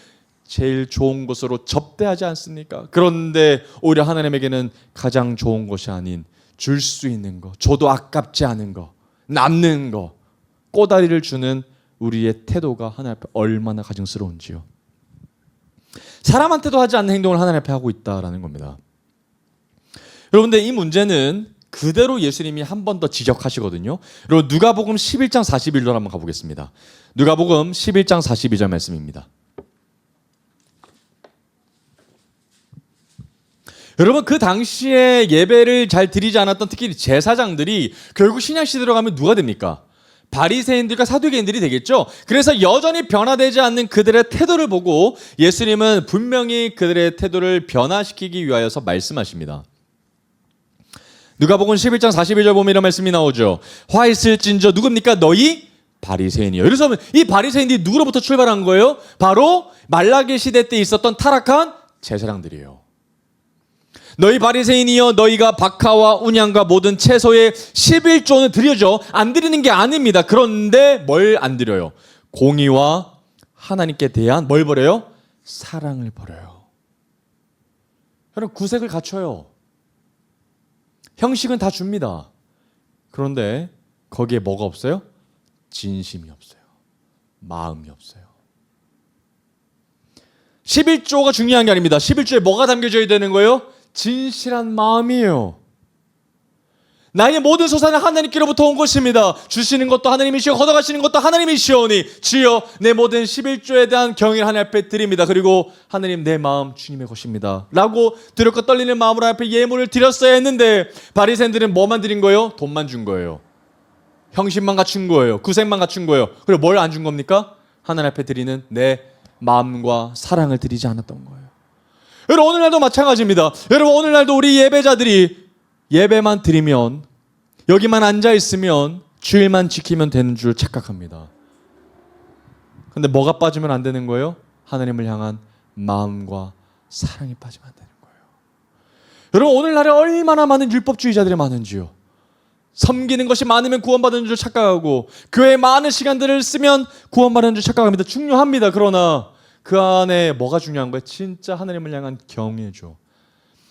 제일 좋은 것으로 접대하지 않습니까? 그런데 오히려 하나님에게는 가장 좋은 것이 아닌 줄 수 있는 것, 줘도 아깝지 않은 것, 남는 것, 꼬다리를 주는 우리의 태도가 하나님 앞에 얼마나 가증스러운지요. 사람한테도 하지 않는 행동을 하나님 앞에 하고 있다라는 겁니다. 여러분들, 이 문제는 그대로 예수님이 한 번 더 지적하시거든요. 그리고 누가복음 11장 41절 한번 가보겠습니다. 누가복음 11장 42절 말씀입니다. 여러분, 그 당시에 예배를 잘 드리지 않았던 특히 제사장들이 결국 신약시대 들어가면 누가 됩니까? 바리새인들과 사두개인들이 되겠죠. 그래서 여전히 변화되지 않는 그들의 태도를 보고 예수님은 분명히 그들의 태도를 변화시키기 위하여서 말씀하십니다. 누가복음 11장 42절 보면 이런 말씀이 나오죠. 화 있을진저 누굽니까? 너희 바리새인이요. 그래서 이 바리새인들이 누구로부터 출발한 거예요? 바로 말라기 시대 때 있었던 타락한 제사장들이에요. 너희 바리새인이여 너희가 박하와 운양과 모든 채소의 11조는 드려죠. 안 드리는 게 아닙니다. 그런데 뭘 안 드려요? 공의와 하나님께 대한 뭘 버려요? 사랑을 버려요. 여러분, 구색을 갖춰요. 형식은 다 줍니다. 그런데 거기에 뭐가 없어요? 진심이 없어요. 마음이 없어요. 11조가 중요한 게 아닙니다. 11조에 뭐가 담겨져야 되는 거예요? 진실한 마음이에요. 나의 모든 소산은 하나님께로부터 온 것입니다. 주시는 것도 하나님이시오 걷어가시는 것도 하나님이시오니 주여 내 모든 11조에 대한 경의를 하나님 앞에 드립니다. 그리고 하나님 내 마음 주님의 것입니다 라고 두렵고 떨리는 마음으로 하나님 앞에 예물을 드렸어야 했는데 바리새인들은 뭐만 드린 거예요? 돈만 준 거예요. 형식만 갖춘 거예요. 구색만 갖춘 거예요. 그리고 뭘 안 준 겁니까? 하나님 앞에 드리는 내 마음과 사랑을 드리지 않았던 거예요. 여러분 오늘날도 마찬가지입니다. 여러분 오늘날도 우리 예배자들이 예배만 드리면 여기만 앉아있으면 주일만 지키면 되는 줄 착각합니다. 근데 뭐가 빠지면 안 되는 거예요? 하나님을 향한 마음과 사랑이 빠지면 안 되는 거예요. 여러분 오늘날에 얼마나 많은 율법주의자들이 많은지요. 섬기는 것이 많으면 구원받는 줄 착각하고 교회에 많은 시간들을 쓰면 구원받는 줄 착각합니다. 중요합니다. 그러나 그 안에 뭐가 중요한 거예요? 진짜 하나님을 향한 경외죠.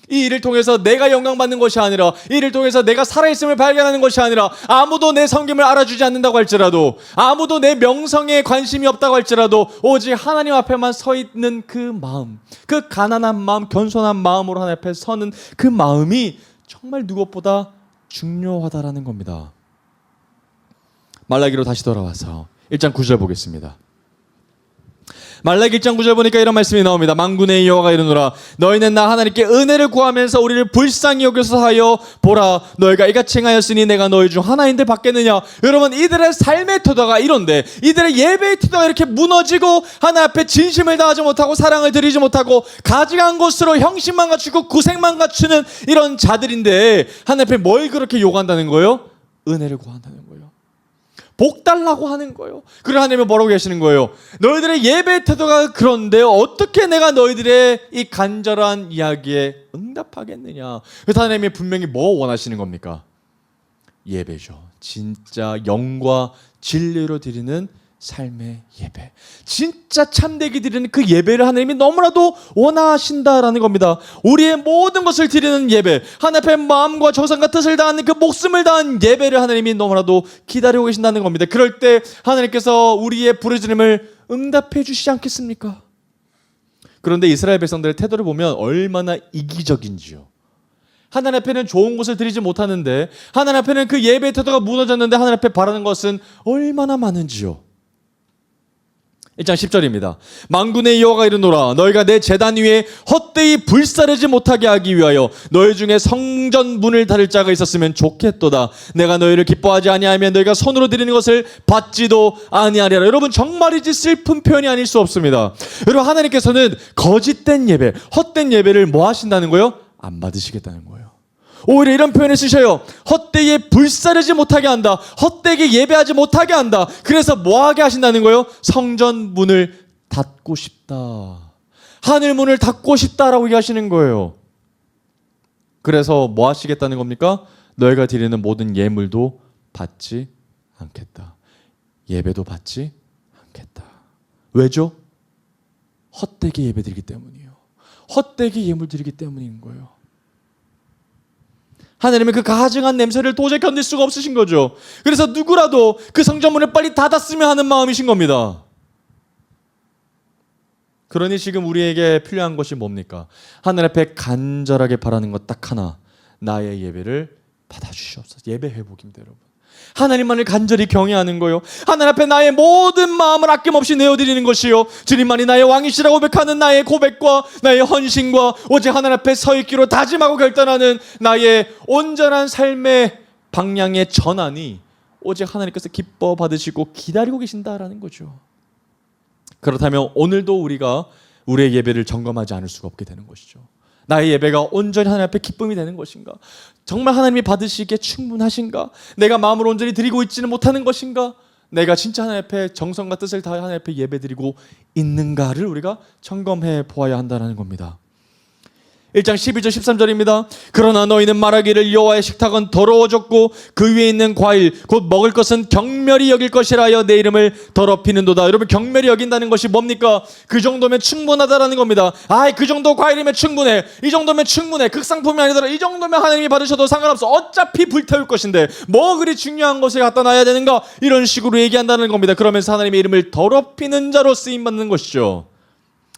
이 일을 통해서 내가 영광받는 것이 아니라 이 일을 통해서 내가 살아있음을 발견하는 것이 아니라 아무도 내 섬김을 알아주지 않는다고 할지라도 아무도 내 명성에 관심이 없다고 할지라도 오직 하나님 앞에만 서 있는 그 마음, 그 가난한 마음, 겸손한 마음으로 하나님 앞에 서는 그 마음이 정말 무엇보다 중요하다라는 겁니다. 말라기로 다시 돌아와서 1장 9절 보겠습니다. 말라기 1장 9절 보니까 이런 말씀이 나옵니다. 만군의 여호와가 이르노라 너희는 나 하나님께 은혜를 구하면서 우리를 불쌍히 여겨서 하여 보라 너희가 이같이 행하였으니 내가 너희 중 하나인들 받겠느냐. 여러분 이들의 삶의 태도가 이런데 이들의 예배의 태도가 이렇게 무너지고 하나님 앞에 진심을 다하지 못하고 사랑을 드리지 못하고 가증한 것으로 형식만 갖추고 구색만 갖추는 이런 자들인데 하나님 앞에 뭘 그렇게 요구한다는 거예요? 은혜를 구한다는 거예요. 복 달라고 하는 거예요. 그리고 하나님은 뭐라고 계시는 거예요? 너희들의 예배 태도가 그런데 어떻게 내가 너희들의 이 간절한 이야기에 응답하겠느냐. 그래서 하나님이 분명히 뭐 원하시는 겁니까? 예배죠. 진짜 영과 진리로 드리는 삶의 예배. 진짜 참되게 드리는 그 예배를 하나님이 너무나도 원하신다라는 겁니다. 우리의 모든 것을 드리는 예배, 하나님 앞에 마음과 정성과 뜻을 다하는 그 목숨을 다한 예배를 하나님이 너무나도 기다리고 계신다는 겁니다. 그럴 때 하나님께서 우리의 부르짖음을 응답해 주시지 않겠습니까? 그런데 이스라엘 백성들의 태도를 보면 얼마나 이기적인지요. 하나님 앞에는 좋은 것을 드리지 못하는데 하나님 앞에는 그 예배의 태도가 무너졌는데 하나님 앞에 바라는 것은 얼마나 많은지요. 1장 10절입니다. 만군의 여호와가 이르노라 너희가 내 제단 위에 헛되이 불사르지 못하게 하기 위하여 너희 중에 성전 문을 닫을 자가 있었으면 좋겠도다. 내가 너희를 기뻐하지 아니하면 너희가 손으로 드리는 것을 받지도 아니하리라. 여러분 정말이지 슬픈 표현이 아닐 수 없습니다. 여러분 하나님께서는 거짓된 예배, 헛된 예배를 뭐 하신다는 거예요? 안 받으시겠다는 거예요. 오히려 이런 표현을 쓰셔요. 헛되게 불사르지 못하게 한다. 헛되게 예배하지 못하게 한다. 그래서 뭐하게 하신다는 거예요? 성전 문을 닫고 싶다. 하늘 문을 닫고 싶다라고 얘기하시는 거예요. 그래서 뭐 하시겠다는 겁니까? 너희가 드리는 모든 예물도 받지 않겠다. 예배도 받지 않겠다. 왜죠? 헛되게 예배드리기 때문이에요. 헛되게 예물 드리기 때문인 거예요. 하나님은 그 가증한 냄새를 도저히 견딜 수가 없으신 거죠. 그래서 누구라도 그 성전문을 빨리 닫았으면 하는 마음이신 겁니다. 그러니 지금 우리에게 필요한 것이 뭡니까? 하늘 앞에 간절하게 바라는 것 딱 하나. 나의 예배를 받아주시옵소서. 예배 회복입니다, 여러분. 하나님만을 간절히 경외하는 거요. 하늘 앞에 나의 모든 마음을 아낌없이 내어드리는 것이요. 주님만이 나의 왕이시라고 고백하는 나의 고백과 나의 헌신과 오직 하늘 앞에 서 있기로 다짐하고 결단하는 나의 온전한 삶의 방향의 전환이 오직 하나님께서 기뻐 받으시고 기다리고 계신다라는 거죠. 그렇다면 오늘도 우리가 우리의 예배를 점검하지 않을 수가 없게 되는 것이죠. 나의 예배가 온전히 하나님 앞에 기쁨이 되는 것인가? 정말 하나님이 받으시기에 충분하신가? 내가 마음을 온전히 드리고 있지는 못하는 것인가? 내가 진짜 하나님 앞에 정성과 뜻을 다해 하나님 앞에 예배드리고 있는가를 우리가 점검해 보아야 한다는 겁니다. 1장 12절 13절입니다. 그러나 너희는 말하기를 여호와의 식탁은 더러워졌고 그 위에 있는 과일 곧 먹을 것은 경멸이 여길 것이라 하여 내 이름을 더럽히는도다. 여러분 경멸이 여긴다는 것이 뭡니까? 그 정도면 충분하다라는 겁니다. 그 정도 과일이면 충분해. 이 정도면 충분해. 극상품이 아니더라. 이 정도면 하나님이 받으셔도 상관없어. 어차피 불태울 것인데 뭐 그리 중요한 것을 갖다 놔야 되는가? 이런 식으로 얘기한다는 겁니다. 그러면서 하나님의 이름을 더럽히는 자로 쓰임받는 것이죠.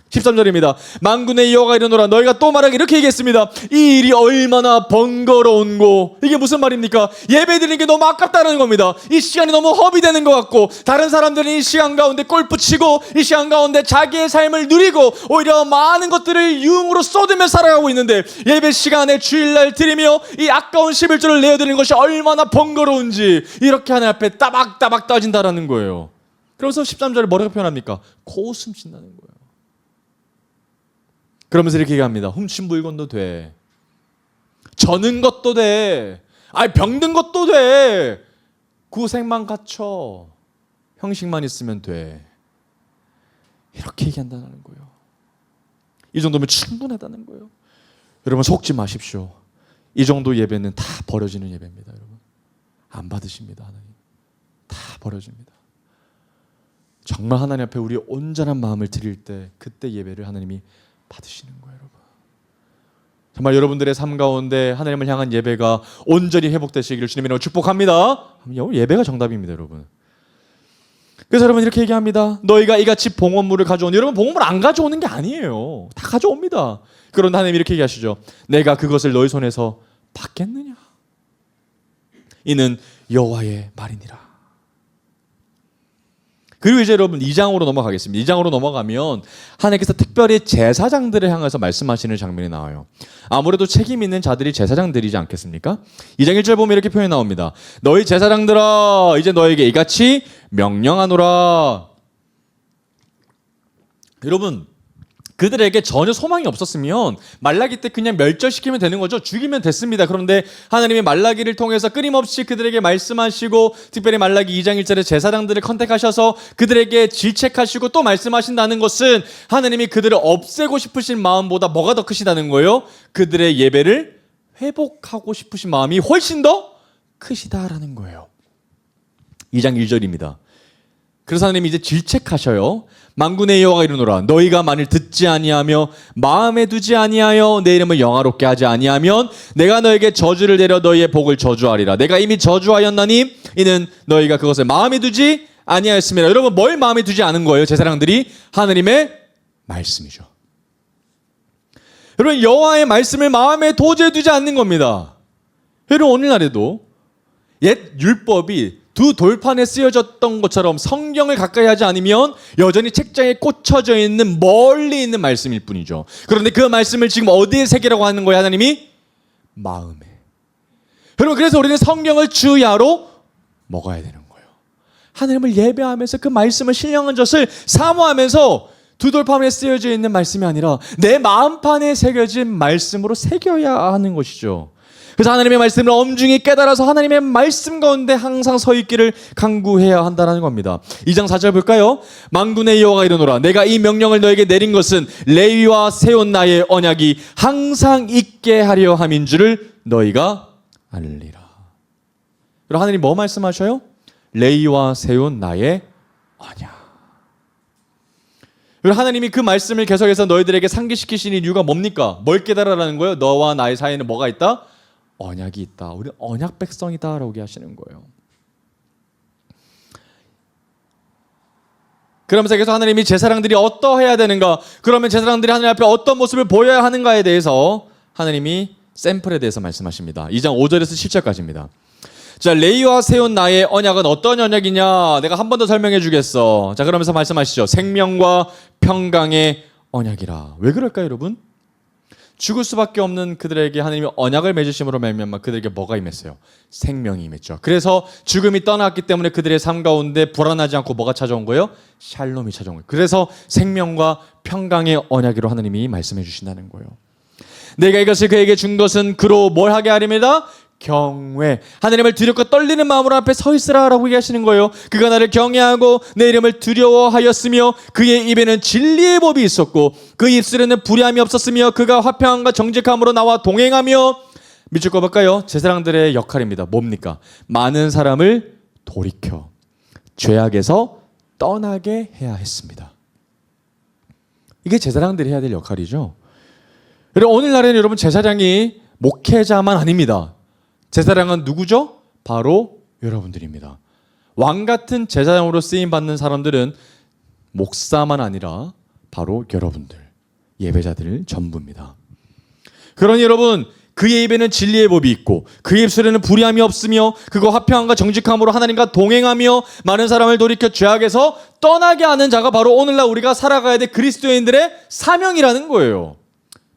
13절입니다. 만군의 여호와가 이르노라 너희가 또 말하기 이렇게 얘기했습니다. 이 일이 얼마나 번거로운고. 이게 무슨 말입니까? 예배 드리는 게 너무 아깝다는 겁니다. 이 시간이 너무 허비되는 것 같고 다른 사람들은 이 시간 가운데 골프 치고 이 시간 가운데 자기의 삶을 누리고 오히려 많은 것들을 유흥으로 쏟으며 살아가고 있는데 예배 시간에 주일날 드리며 이 아까운 11조를 내어드리는 것이 얼마나 번거로운지 이렇게 하나님 앞에 따박따박 따진다라는 거예요. 그래서 13절에 뭐라고 표현합니까? 코웃음 친다는 거예요. 그러면서 이렇게 얘기합니다. 훔친 물건도 돼. 저는 것도 돼. 병든 것도 돼. 구색만 갖춰. 형식만 있으면 돼. 이렇게 얘기한다는 거예요. 이 정도면 충분하다는 거예요. 여러분 속지 마십시오. 이 정도 예배는 다 버려지는 예배입니다. 여러분 안 받으십니다. 하나님 다 버려집니다. 정말 하나님 앞에 우리 온전한 마음을 드릴 때 그때 예배를 하나님이 받으시는 거예요. 여러분 정말 여러분들의 삶 가운데 하나님을 향한 예배가 온전히 회복되시기를 주님이라고 축복합니다. 예배가 정답입니다. 여러분 그래서 여러분 이렇게 얘기합니다. 너희가 이같이 봉헌물을 가져오니 여러분 봉헌물 안 가져오는 게 아니에요. 다 가져옵니다. 그런데 하나님 이렇게 얘기하시죠. 내가 그것을 너희 손에서 받겠느냐 이는 여호와의 말이니라. 그리고 이제 여러분 2장으로 넘어가겠습니다. 2장으로 넘어가면 하나님께서 특별히 제사장들을 향해서 말씀하시는 장면이 나와요. 아무래도 책임 있는 자들이 제사장들이지 않겠습니까? 2장 1절 보면 이렇게 표현이 나옵니다. 너희 제사장들아 이제 너에게 이같이 명령하노라. 여러분 그들에게 전혀 소망이 없었으면 말라기 때 그냥 멸절시키면 되는 거죠. 죽이면 됐습니다. 그런데 하나님이 말라기를 통해서 끊임없이 그들에게 말씀하시고 특별히 말라기 2장 1절에 제사장들을 컨택하셔서 그들에게 질책하시고 또 말씀하신다는 것은 하나님이 그들을 없애고 싶으신 마음보다 뭐가 더 크시다는 거예요? 그들의 예배를 회복하고 싶으신 마음이 훨씬 더 크시다라는 거예요. 2장 1절입니다. 그래서 하나님이 이제 질책하셔요. 만군의 여호와가 이르노라 너희가 만일 듣지 아니하며 마음에 두지 아니하여 내 이름을 영화롭게 하지 아니하면 내가 너에게 저주를 내려 너희의 복을 저주하리라. 내가 이미 저주하였나니 이는 너희가 그것을 마음에 두지 아니하였습니다. 여러분 뭘 마음에 두지 않은 거예요? 제사장들이 하나님의 말씀이죠. 여러분 여호와의 말씀을 마음에 도저히 두지 않는 겁니다. 여러분 오늘날에도 옛 율법이 두 돌판에 쓰여졌던 것처럼 성경을 가까이 하지 않으면 여전히 책장에 꽂혀져 있는 멀리 있는 말씀일 뿐이죠. 그런데 그 말씀을 지금 어디에 새기라고 하는 거예요? 하나님이 마음에. 여러분 그래서 우리는 성경을 주야로 먹어야 되는 거예요. 하나님을 예배하면서 그 말씀을 신령한 젖을 사모하면서 두 돌판에 쓰여져 있는 말씀이 아니라 내 마음판에 새겨진 말씀으로 새겨야 하는 것이죠. 그래서 하나님의 말씀을 엄중히 깨달아서 하나님의 말씀 가운데 항상 서 있기를 간구해야 한다는 겁니다. 2장 4절 볼까요? 만군의 여호와가 이르노라 내가 이 명령을 너에게 내린 것은 레위와 세운 나의 언약이 항상 있게 하려 함인 줄을 너희가 알리라. 그럼 하나님 뭐 말씀하셔요? 레위와 세운 나의 언약. 그리고 하나님이 그 말씀을 계속해서 너희들에게 상기시키시는 이유가 뭡니까? 뭘 깨달으라는 거예요? 너와 나의 사이에는 뭐가 있다? 언약이 있다. 우리 언약 백성이다라고 하시는 거예요. 그러면서 계속 하나님이 제사장들이 어떠해야 되는가? 그러면 제사장들이 하나님 앞에 어떤 모습을 보여야 하는가에 대해서 하나님이 샘플에 대해서 말씀하십니다. 2장 5절에서 10절까지입니다. 자, 레위와 세운 나의 언약은 어떤 언약이냐? 내가 한 번 더 설명해 주겠어. 자, 그러면서 말씀하시죠. 생명과 평강의 언약이라. 왜 그럴까요, 여러분? 죽을 수밖에 없는 그들에게 하나님이 언약을 맺으심으로 말미암아 그들에게 뭐가 임했어요? 생명이 임했죠. 그래서 죽음이 떠났기 때문에 그들의 삶 가운데 불안하지 않고 뭐가 찾아온 거예요? 샬롬이 찾아온 거예요. 그래서 생명과 평강의 언약으로 하나님이 말씀해 주신다는 거예요. 내가 이것을 그에게 준 것은 그로 뭘 하게 하림이다? 경외. 하나님을 두렵고 떨리는 마음으로 앞에 서 있으라라고 얘기하시는 거예요. 그가 나를 경외하고 내 이름을 두려워하였으며 그의 입에는 진리의 법이 있었고 그 입술에는 불의함이 없었으며 그가 화평함과 정직함으로 나와 동행하며. 밑줄 거 볼까요? 제사장들의 역할입니다. 뭡니까? 많은 사람을 돌이켜 죄악에서 떠나게 해야 했습니다. 이게 제사장들이 해야 될 역할이죠. 그리고 오늘날에는 여러분 제사장이 목회자만 아닙니다. 제사장은 누구죠? 바로 여러분들입니다. 왕 같은 제사장으로 쓰임 받는 사람들은 목사만 아니라 바로 여러분들, 예배자들 전부입니다. 그러니 여러분, 그의 입에는 진리의 법이 있고 그의 입술에는 불의함이 없으며 그거 화평함과 정직함으로 하나님과 동행하며 많은 사람을 돌이켜 죄악에서 떠나게 하는 자가 바로 오늘날 우리가 살아가야 될 그리스도인들의 사명이라는 거예요.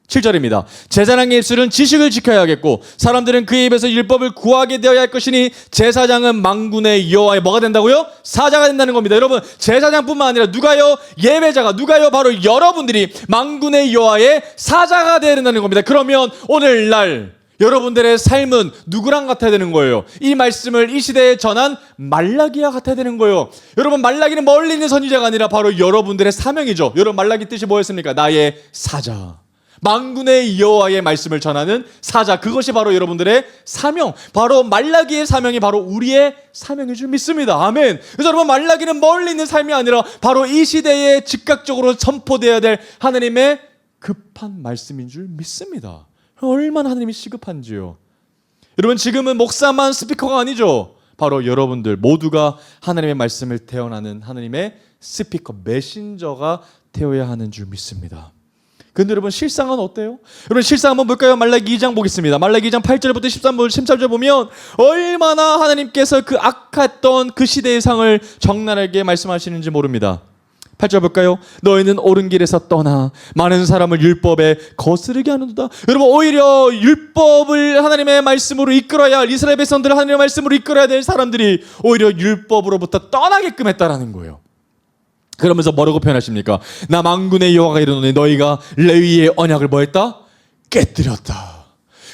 7절입니다. 제사장의 입술은 지식을 지켜야겠고 사람들은 그의 입에서 율법을 구하게 되어야 할 것이니 제사장은 만군의 여호와의 뭐가 된다고요? 사자가 된다는 겁니다. 여러분, 제사장뿐만 아니라 누가요? 예배자가, 누가요? 바로 여러분들이 만군의 여호와의 사자가 되어야 된다는 겁니다. 그러면 오늘날 여러분들의 삶은 누구랑 같아야 되는 거예요? 이 말씀을 이 시대에 전한 말라기와 같아야 되는 거예요. 여러분, 말라기는 멀리 있는 선지자가 아니라 바로 여러분들의 사명이죠. 여러분, 말라기 뜻이 뭐였습니까? 나의 사자. 만군의 여호와의 말씀을 전하는 사자, 그것이 바로 여러분들의 사명, 바로 말라기의 사명이 바로 우리의 사명인 줄 믿습니다. 아멘. 그래서 여러분, 말라기는 멀리 있는 삶이 아니라 바로 이 시대에 즉각적으로 선포되어야 될 하나님의 급한 말씀인 줄 믿습니다. 얼마나 하나님이 시급한지요. 여러분, 지금은 목사만 스피커가 아니죠. 바로 여러분들 모두가 하나님의 말씀을 태어나는 하나님의 스피커, 메신저가 되어야 하는 줄 믿습니다. 근데 여러분, 실상은 어때요? 여러분, 실상 한번 볼까요? 말라기 2장 보겠습니다. 말라기 2장 8절부터 13절 보면 얼마나 하나님께서 그 악했던 그 시대의 상을 적나라하게 말씀하시는지 모릅니다. 8절 볼까요? 너희는 옳은 길에서 떠나 많은 사람을 율법에 거스르게 하는도다. 여러분, 오히려 율법을 하나님의 말씀으로 이끌어야 할, 이스라엘 백성들을 하나님의 말씀으로 이끌어야 될 사람들이 오히려 율법으로부터 떠나게끔 했다라는 거예요. 그러면서 뭐라고 표현하십니까? 나 만군의 여호와가 이르노니 너희가 레위의 언약을 뭐했다? 깨뜨렸다.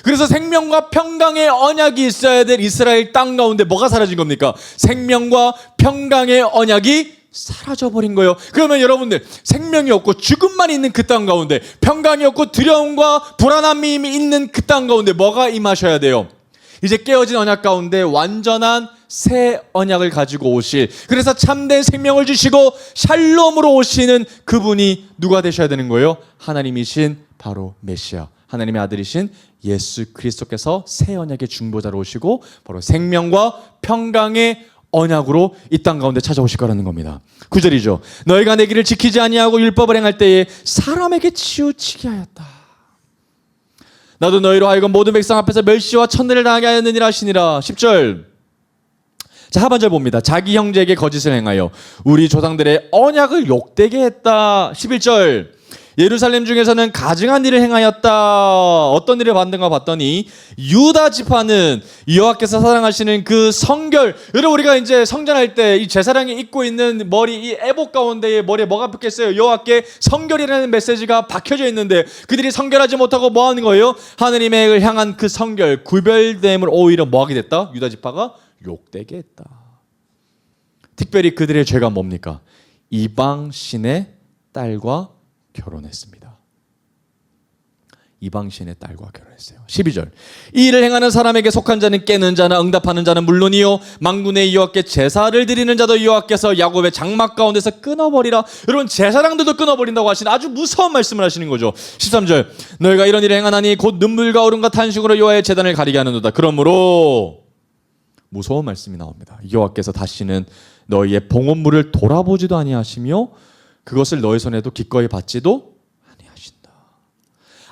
그래서 생명과 평강의 언약이 있어야 될 이스라엘 땅 가운데 뭐가 사라진 겁니까? 생명과 평강의 언약이 사라져버린 거예요. 그러면 여러분들, 생명이 없고 죽음만 있는 그 땅 가운데, 평강이 없고 두려움과 불안함이 있는 그 땅 가운데 뭐가 임하셔야 돼요? 이제 깨어진 언약 가운데 완전한 새 언약을 가지고 오실, 그래서 참된 생명을 주시고 샬롬으로 오시는 그분이 누가 되셔야 되는 거예요? 하나님이신 바로 메시아, 하나님의 아들이신 예수 그리스도께서 새 언약의 중보자로 오시고 바로 생명과 평강의 언약으로 이 땅 가운데 찾아오실 거라는 겁니다. 9절이죠. 너희가 내 길을 지키지 아니하고 율법을 행할 때에 사람에게 치우치게 하였다. 나도 너희로 하여금 모든 백성 앞에서 멸시와 천대를 당하게 하였느니라 하시니라. 10절. 자, 하반절 봅니다. 자기 형제에게 거짓을 행하여 우리 조상들의 언약을 욕되게 했다. 11절. 예루살렘 중에서는 가증한 일을 행하였다. 어떤 일을 받는가 봤더니 유다 지파는 여호와께서 사랑하시는 그 성결, 여러분, 우리가 이제 성전할 때 이 제사장이 입고 있는 머리, 이 에봇 가운데에 머리에 뭐가 붙겠어요? 여호와께 성결이라는 메시지가 박혀져 있는데 그들이 성결하지 못하고 뭐 하는 거예요? 하느님을 향한 그 성결, 구별됨을 오히려 뭐 하게 됐다? 유다 지파가 욕되게 했다. 특별히 그들의 죄가 뭡니까? 이방 신의 딸과 결혼했습니다. 이방 신의 딸과 결혼했어요. 12절. 이 일을 행하는 사람에게 속한 자는 깨는 자나 응답하는 자는 물론이요 만군의 여호와께 제사를 드리는 자도 여호와께서 야곱의 장막 가운데서 끊어버리라. 여러분, 제사장들도 끊어버린다고 하시는 아주 무서운 말씀을 하시는 거죠. 13절. 너희가 이런 일을 행하나니 곧 눈물과 울음과 탄식으로 여호와의 제단을 가리게 하는도다. 그러므로 무서운 말씀이 나옵니다. 여호와께서 다시는 너희의 봉헌물을 돌아보지도 아니하시며 그것을 너희 손에도 기꺼이 받지도 아니하신다.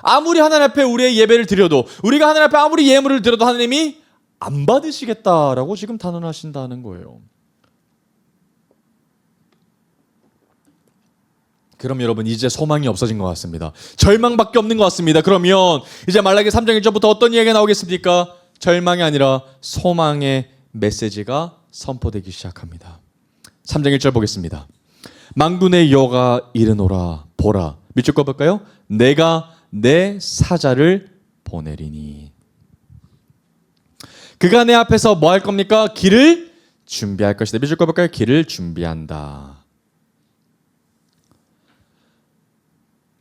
아무리 하나님 앞에 우리의 예배를 드려도, 우리가 하나님 앞에 아무리 예물을 드려도 하나님이 안 받으시겠다라고 지금 단언하신다는 거예요. 그럼 여러분, 이제 소망이 없어진 것 같습니다. 절망밖에 없는 것 같습니다. 그러면 이제 말라기 3장 1절부터 어떤 이야기가 나오겠습니까? 절망이 아니라 소망의 메시지가 선포되기 시작합니다. 3장 1절 보겠습니다. 만군의 여호와가 이르노라. 보라. 밑줄 거 볼까요? 내가 내 사자를 보내리니 그가 내 앞에서 뭐 할 겁니까? 길을 준비할 것이다. 밑줄 거 볼까요? 길을 준비한다.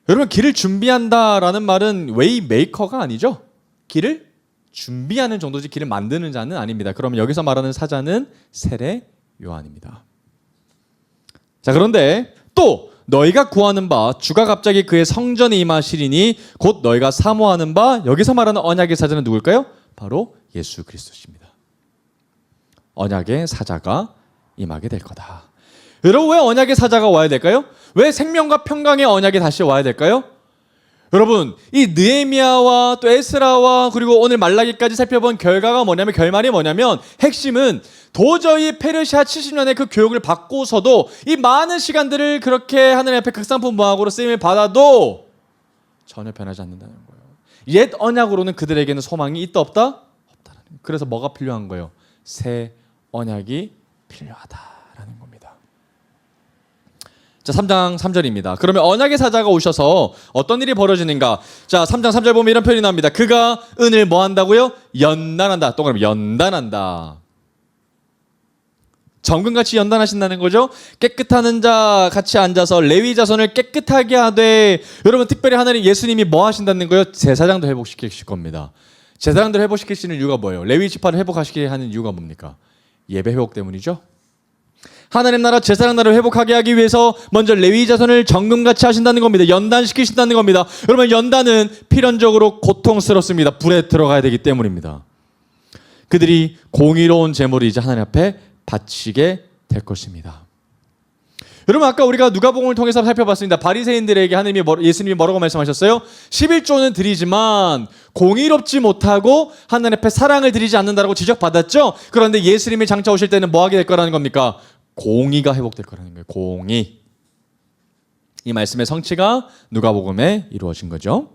여러분, 길을 준비한다라는 말은 웨이 메이커가 아니죠. 길을 준비하는 정도지 길을 만드는 자는 아닙니다. 그러면 여기서 말하는 사자는 세례 요한입니다. 자, 그런데 또 너희가 구하는 바 주가 갑자기 그의 성전에 임하시리니 곧 너희가 사모하는 바, 여기서 말하는 언약의 사자는 누굴까요? 바로 예수 그리스도십니다. 언약의 사자가 임하게 될 거다. 여러분 왜 언약의 사자가 와야 될까요? 왜 생명과 평강의 언약이 다시 와야 될까요? 여러분 이 느헤미야와 또 에스라와 그리고 오늘 말라기까지 살펴본 결과가 뭐냐면 결말이 뭐냐면 핵심은 도저히 페르시아 70년의 그 교육을 받고서도 이 많은 시간들을 그렇게 하나님 앞에 극상품무학으로 쓰임을 받아도 전혀 변하지 않는다는 거예요. 옛 언약으로는 그들에게는 소망이 있다 없다? 없다라는 거예요. 그래서 뭐가 필요한 거예요? 새 언약이 필요하다라는 겁니다. 자, 3장 3절입니다. 그러면 언약의 사자가 오셔서 어떤 일이 벌어지는가? 자, 3장 3절 보면 이런 표현이 나옵니다. 그가 은을 뭐 한다고요? 연단한다. 동그라미 연단한다. 정금같이 연단하신다는 거죠. 깨끗한 자 같이 앉아서 레위 자손을 깨끗하게 하되, 여러분 특별히 하나님 예수님이 뭐 하신다는 거예요? 제사장도 회복시키실 겁니다. 제사장들 회복시키시는 이유가 뭐예요? 레위 지파를 회복하시게 하는 이유가 뭡니까? 예배 회복 때문이죠. 하나님 나라 제사장 나라를 회복하게 하기 위해서 먼저 레위 자손을 정금같이 하신다는 겁니다. 연단시키신다는 겁니다. 여러분 연단은 필연적으로 고통스럽습니다. 불에 들어가야 되기 때문입니다. 그들이 공의로운 제물을 이제 하나님 앞에 바치게 될 것입니다. 여러분 아까 우리가 누가복음을 통해서 살펴봤습니다. 바리새인들에게 예수님이 뭐라고 말씀하셨어요? 11조는 드리지만 공의롭지 못하고 하나님 앞에 사랑을 드리지 않는다라고 지적받았죠. 그런데 예수님이 장차 오실 때는 뭐 하게 될 거라는 겁니까? 공의가 회복될 거라는 거예요. 공의. 이 말씀의 성취가 누가복음에 이루어진 거죠.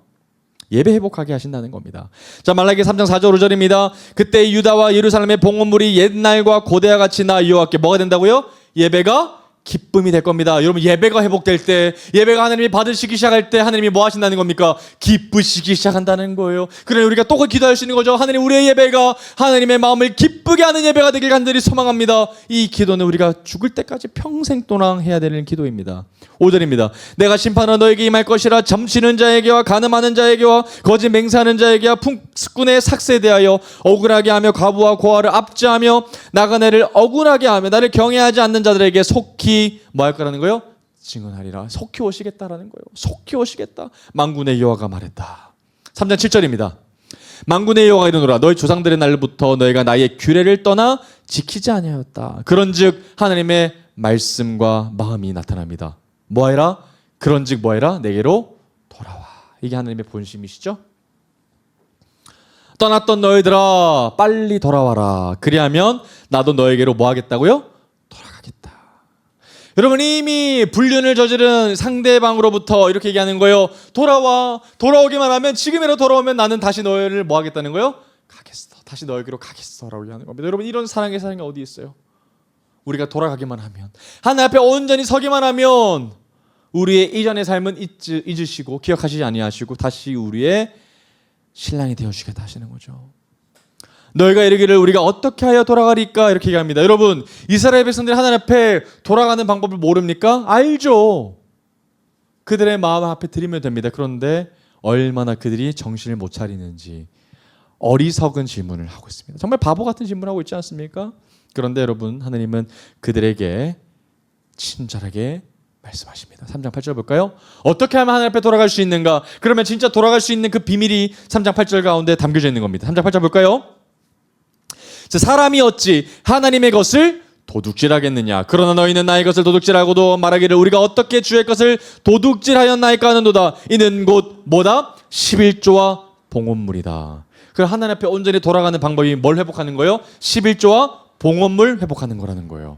예배 회복하게 하신다는 겁니다. 자, 말라기 3장 4절 5절입니다. 그때 유다와 예루살렘의 봉헌물이 옛날과 고대와 같이 나 여호와께 뭐가 된다고요? 예배가 기쁨이 될 겁니다. 여러분 예배가 회복될 때, 예배가 하나님이 받으시기 시작할 때 하나님이 뭐 하신다는 겁니까? 기쁘시기 시작한다는 거예요. 그래 우리가 또 기도할 수 있는 거죠. 하나님 우리의 예배가 하나님의 마음을 기쁘게 하는 예배가 되길 간절히 소망합니다. 이 기도는 우리가 죽을 때까지 평생 동안 해야 되는 기도입니다. 5절입니다. 내가 심판하러 너에게 임할 것이라 점치는 자에게와 간음하는 자에게와 거짓 맹세하는 자에게와 풍습꾼의 삭세에 대하여 억울하게 하며 과부와 고아를 압제하며 나그네를 억울하게 하며 나를 경외하지 않는 자들에게 속히 뭐 할 거라는 거예요? 증언하리라. 속히 오시겠다라는 거예요. 속히 오시겠다. 만군의 여호와가 말했다. 3장 7절입니다. 만군의 여호와가 이르노라 너희 조상들의 날부터 너희가 나의 규례를 떠나 지키지 아니하였다. 그런즉 하나님의 말씀과 마음이 나타납니다. 뭐하라? 그런즉 뭐하라? 내게로 돌아와. 이게 하나님의 본심이시죠? 떠났던 너희들아 빨리 돌아와라. 그리하면 나도 너에게로 뭐 하겠다고요? 돌아가겠다. 여러분 이미 불륜을 저지른 상대방으로부터 이렇게 얘기하는 거예요. 돌아와. 돌아오기만 하면 지금이라도 돌아오면 나는 다시 너희를 뭐 하겠다는 거예요? 가겠어. 다시 너에게로 가겠어 라고 얘기하는 겁니다. 여러분 이런 사랑이 어디 있어요? 우리가 돌아가기만 하면, 하나님 앞에 온전히 서기만 하면 우리의 이전의 삶은 잊으시고 기억하시지 아니하시고 다시 우리의 신랑이 되어주겠다 하시는 거죠. 너희가 이르기를 우리가 어떻게 하여 돌아가리까 이렇게 얘기합니다. 여러분 이스라엘 백성들이 하나님 앞에 돌아가는 방법을 모릅니까? 알죠. 그들의 마음 앞에 드리면 됩니다. 그런데 얼마나 그들이 정신을 못 차리는지 어리석은 질문을 하고 있습니다. 정말 바보 같은 질문을 하고 있지 않습니까? 그런데 여러분 하나님은 그들에게 친절하게 말씀하십니다. 3장 8절 볼까요? 어떻게 하면 하나님 앞에 돌아갈 수 있는가? 그러면 진짜 돌아갈 수 있는 그 비밀이 3장 8절 가운데 담겨져 있는 겁니다. 3장 8절 볼까요? 사람이 어찌 하나님의 것을 도둑질하겠느냐? 그러나 너희는 나의 것을 도둑질하고도 말하기를 우리가 어떻게 주의 것을 도둑질하였나이까 하는도다. 이는 곧 뭐다? 11조와 봉헌물이다. 그 하나님 앞에 온전히 돌아가는 방법이 뭘 회복하는 거예요? 11조와 봉헌물 회복하는 거라는 거예요.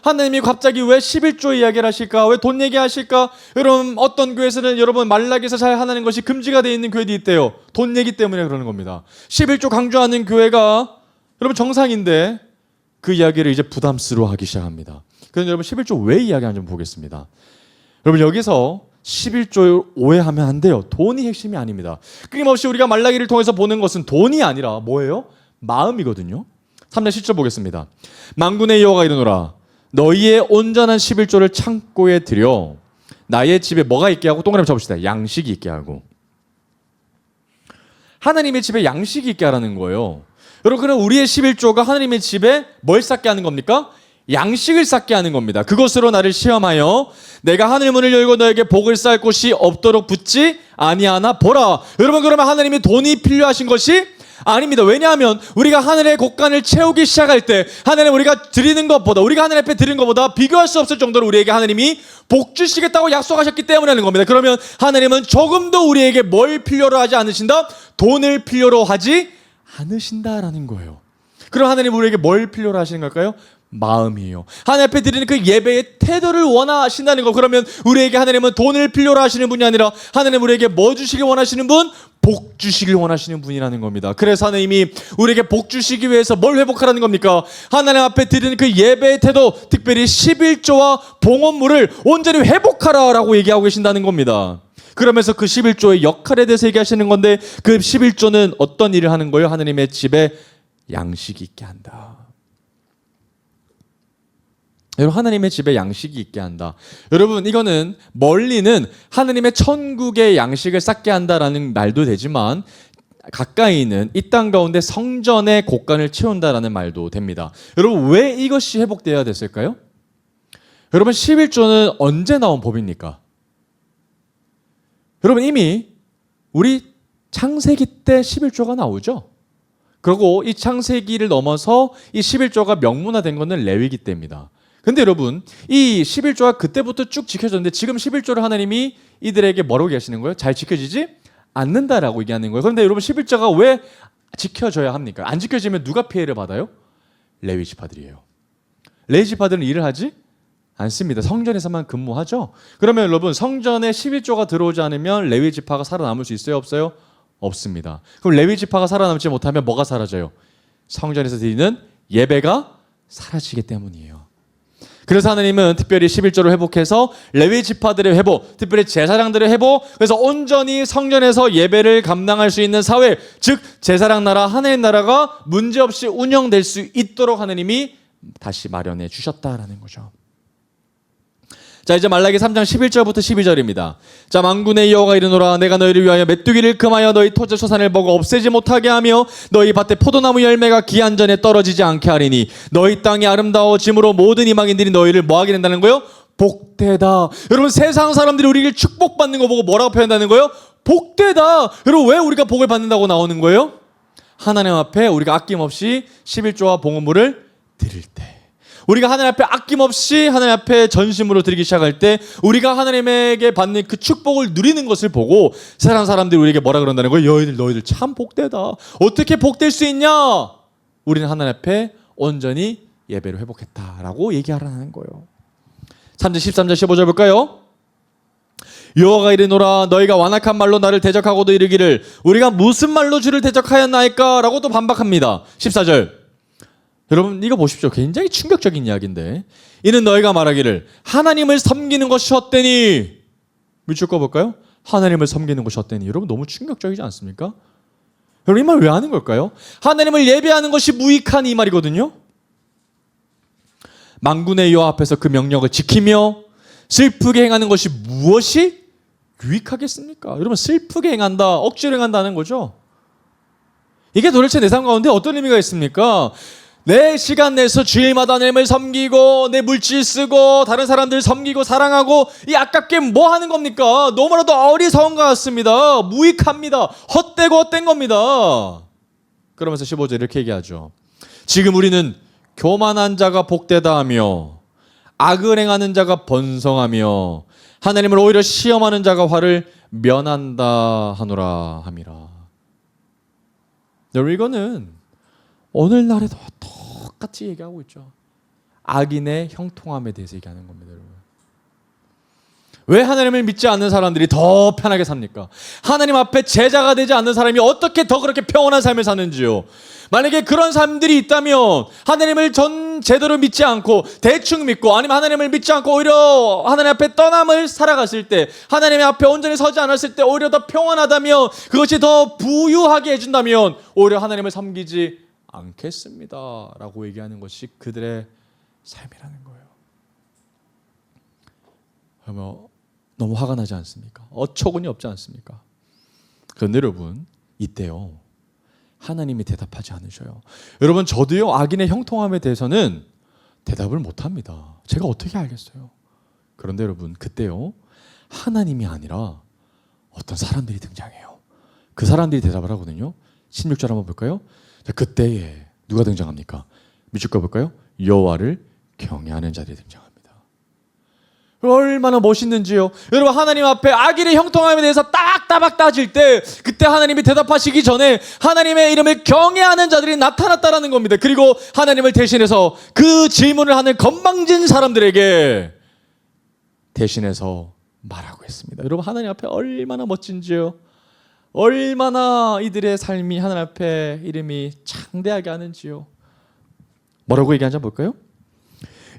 하나님이 갑자기 왜 11조 이야기를 하실까? 왜 돈 얘기하실까? 여러분 어떤 교회에서는 여러분 말라기에서 잘 하는 것이 금지가 되어 있는 교회도 있대요. 돈 얘기 때문에 그러는 겁니다. 11조 강조하는 교회가 여러분 정상인데 그 이야기를 이제 부담스러워하기 시작합니다. 그래서 여러분 11조 왜 이야기하는지 보겠습니다. 여러분 여기서 11조 오해하면 안 돼요. 돈이 핵심이 아닙니다. 끊임없이 우리가 말라기를 통해서 보는 것은 돈이 아니라 뭐예요? 마음이거든요. 3장 10절 보겠습니다. 만군의 여호와가 이르노라 너희의 온전한 11조를 창고에 들여 나의 집에 뭐가 있게 하고 동그라미 쳐봅시다. 양식이 있게 하고. 하나님의 집에 양식이 있게 하라는 거예요. 여러분 그럼 우리의 11조가 하나님의 집에 뭘 쌓게 하는 겁니까? 양식을 쌓게 하는 겁니다. 그것으로 나를 시험하여 내가 하늘 문을 열고 너에게 복을 쌓을 곳이 없도록 붙지 아니하나 보라. 여러분 그러면 하나님이 돈이 필요하신 것이 아닙니다. 왜냐하면 우리가 하늘의 곳간을 채우기 시작할 때 하나님 우리가 드리는 것보다, 우리가 하나님 앞에 드리는 것보다 비교할 수 없을 정도로 우리에게 하나님이 복 주시겠다고 약속하셨기 때문에 하는 겁니다. 그러면 하나님은 조금도 우리에게 뭘 필요로 하지 않으신다? 돈을 필요로 하지 않으신다라는 거예요. 그럼 하나님 우리에게 뭘 필요로 하시는 걸까요? 마음이에요. 하나님 앞에 드리는 그 예배의 태도를 원하신다는 거. 그러면 우리에게 하나님은 돈을 필요로 하시는 분이 아니라 하나님 우리에게 뭐 주시길 원하시는 분? 복 주시길 원하시는 분이라는 겁니다. 그래서 하나님이 우리에게 복 주시기 위해서 뭘 회복하라는 겁니까? 하나님 앞에 드리는 그 예배의 태도, 특별히 11조와 봉헌물을 온전히 회복하라라고 얘기하고 계신다는 겁니다. 그러면서 그 11조의 역할에 대해서 얘기하시는 건데, 그 11조는 어떤 일을 하는 거예요? 하나님의 집에 양식이 있게 한다. 여러분, 하나님의 집에 양식이 있게 한다. 여러분, 이거는 멀리는 하나님의 천국의 양식을 쌓게 한다라는 말도 되지만, 가까이는 이 땅 가운데 성전의 곳간을 채운다라는 말도 됩니다. 여러분, 왜 이것이 회복되어야 됐을까요? 여러분, 11조는 언제 나온 법입니까? 여러분, 이미 우리 창세기 때 11조가 나오죠? 그리고 이 창세기를 넘어서 이 11조가 명문화된 것은 레위기 때입니다. 근데 여러분, 이 11조가 그때부터 쭉 지켜졌는데 지금 11조를 하나님이 이들에게 뭐라고 얘기하시는 거예요? 잘 지켜지지 않는다라고 얘기하는 거예요. 그런데 여러분, 11조가 왜 지켜져야 합니까? 안 지켜지면 누가 피해를 받아요? 레위 지파들이에요. 레위 지파들은 일을 하지 않습니다. 성전에서만 근무하죠. 그러면 여러분, 성전에 11조가 들어오지 않으면 레위 지파가 살아남을 수 있어요? 없어요? 없습니다. 그럼 레위 지파가 살아남지 못하면 뭐가 사라져요? 성전에서 드리는 예배가 사라지기 때문이에요. 그래서 하나님은 특별히 11조를 회복해서 레위 지파들의 회복, 특별히 제사장들의 회복, 그래서 온전히 성전에서 예배를 감당할 수 있는 사회, 즉 제사장 나라, 하나님 나라가 문제없이 운영될 수 있도록 하나님이 다시 마련해 주셨다라는 거죠. 자, 이제 말라기 3장 11절부터 12절입니다. 자, 만군의 여호와가 이르노라, 내가 너희를 위하여 메뚜기를 금하여 너희 토지 소산을 먹어 없애지 못하게 하며 너희 밭에 포도나무 열매가 기한 전에 떨어지지 않게 하리니 너희 땅이 아름다워짐으로 모든 이방인들이 너희를 뭐하게 된다는 거예요? 복되다. 여러분, 세상 사람들이 우리를 축복받는 거 보고 뭐라고 표현한다는 거예요? 복되다. 여러분, 왜 우리가 복을 받는다고 나오는 거예요? 하나님 앞에 우리가 아낌없이 11조와 봉헌물을 드릴 때, 우리가 하나님 앞에 아낌없이 하나님 앞에 전심으로 드리기 시작할 때 우리가 하나님에게 받는 그 축복을 누리는 것을 보고 세상 사람들이 우리에게 뭐라 그런다는 거예요? 너희들 참 복되다. 어떻게 복될 수 있냐? 우리는 하나님 앞에 온전히 예배를 회복했다라고 얘기하라는 거예요. 3절 13절 15절 볼까요? 여호와가 이르노라, 너희가 완악한 말로 나를 대적하고도 이르기를 우리가 무슨 말로 주를 대적하였나이까? 라고 또 반박합니다. 14절, 여러분 이거 보십시오. 굉장히 충격적인 이야기인데, 이는 너희가 말하기를 하나님을 섬기는 것이 헛되니, 밑줄 꺼볼까요? 하나님을 섬기는 것이 헛되니. 여러분 너무 충격적이지 않습니까? 여러분 이 말 왜 하는 걸까요? 하나님을 예배하는 것이 무익하니 이 말이거든요. 만군의 여호와 앞에서 그 명령을 지키며 슬프게 행하는 것이 무엇이 유익하겠습니까? 여러분, 슬프게 행한다, 억지로 행한다는 거죠. 이게 도대체 내 삶 가운데 어떤 의미가 있습니까? 내 시간 내서 주일마다 하나님을 섬기고 내 물질 쓰고 다른 사람들 섬기고 사랑하고, 이 아깝게 뭐 하는 겁니까? 너무나도 어리석은 것 같습니다. 무익합니다. 헛되고 헛된 겁니다. 그러면서 15절 이렇게 얘기하죠. 지금 우리는 교만한 자가 복되다 하며 악을 행하는 자가 번성하며 하나님을 오히려 시험하는 자가 화를 면한다 하노라 함이라. 여러분, 이거는 오늘날에도 똑같이 얘기하고 있죠. 악인의 형통함에 대해서 얘기하는 겁니다, 여러분. 왜 하나님을 믿지 않는 사람들이 더 편하게 삽니까? 하나님 앞에 제자가 되지 않는 사람이 어떻게 더 그렇게 평온한 삶을 사는지요? 만약에 그런 사람들이 있다면 하나님을 제대로 믿지 않고 대충 믿고, 아니면 하나님을 믿지 않고 오히려 하나님 앞에 떠남을 살아갔을 때, 하나님의 앞에 온전히 서지 않았을 때 오히려 더 평안하다면, 그것이 더 부유하게 해준다면 오히려 하나님을 섬기지 않겠습니다 라고 얘기하는 것이 그들의 삶이라는 거예요. 그러면 너무 화가 나지 않습니까? 어처구니 없지 않습니까? 그런데 여러분, 이때요 하나님이 대답하지 않으셔요. 여러분, 저도요 악인의 형통함에 대해서는 대답을 못합니다. 제가 어떻게 알겠어요? 그런데 여러분, 그때요 하나님이 아니라 어떤 사람들이 등장해요. 그 사람들이 대답을 하거든요. 16절 한번 볼까요? 자, 그때에 누가 등장합니까? 밑줄 볼까요? 여호와를 경외하는 자들이 등장합니다. 얼마나 멋있는지요. 여러분, 하나님 앞에 악인의 형통함에 대해서 따박따박 따질 때 그때 하나님이 대답하시기 전에 하나님의 이름을 경외하는 자들이 나타났다라는 겁니다. 그리고 하나님을 대신해서 그 질문을 하는 건방진 사람들에게 대신해서 말하고 있습니다. 여러분, 하나님 앞에 얼마나 멋진지요. 얼마나 이들의 삶이 하나님 앞에 이름이 창대하게 하는지요. 뭐라고 얘기하는지 한번 볼까요?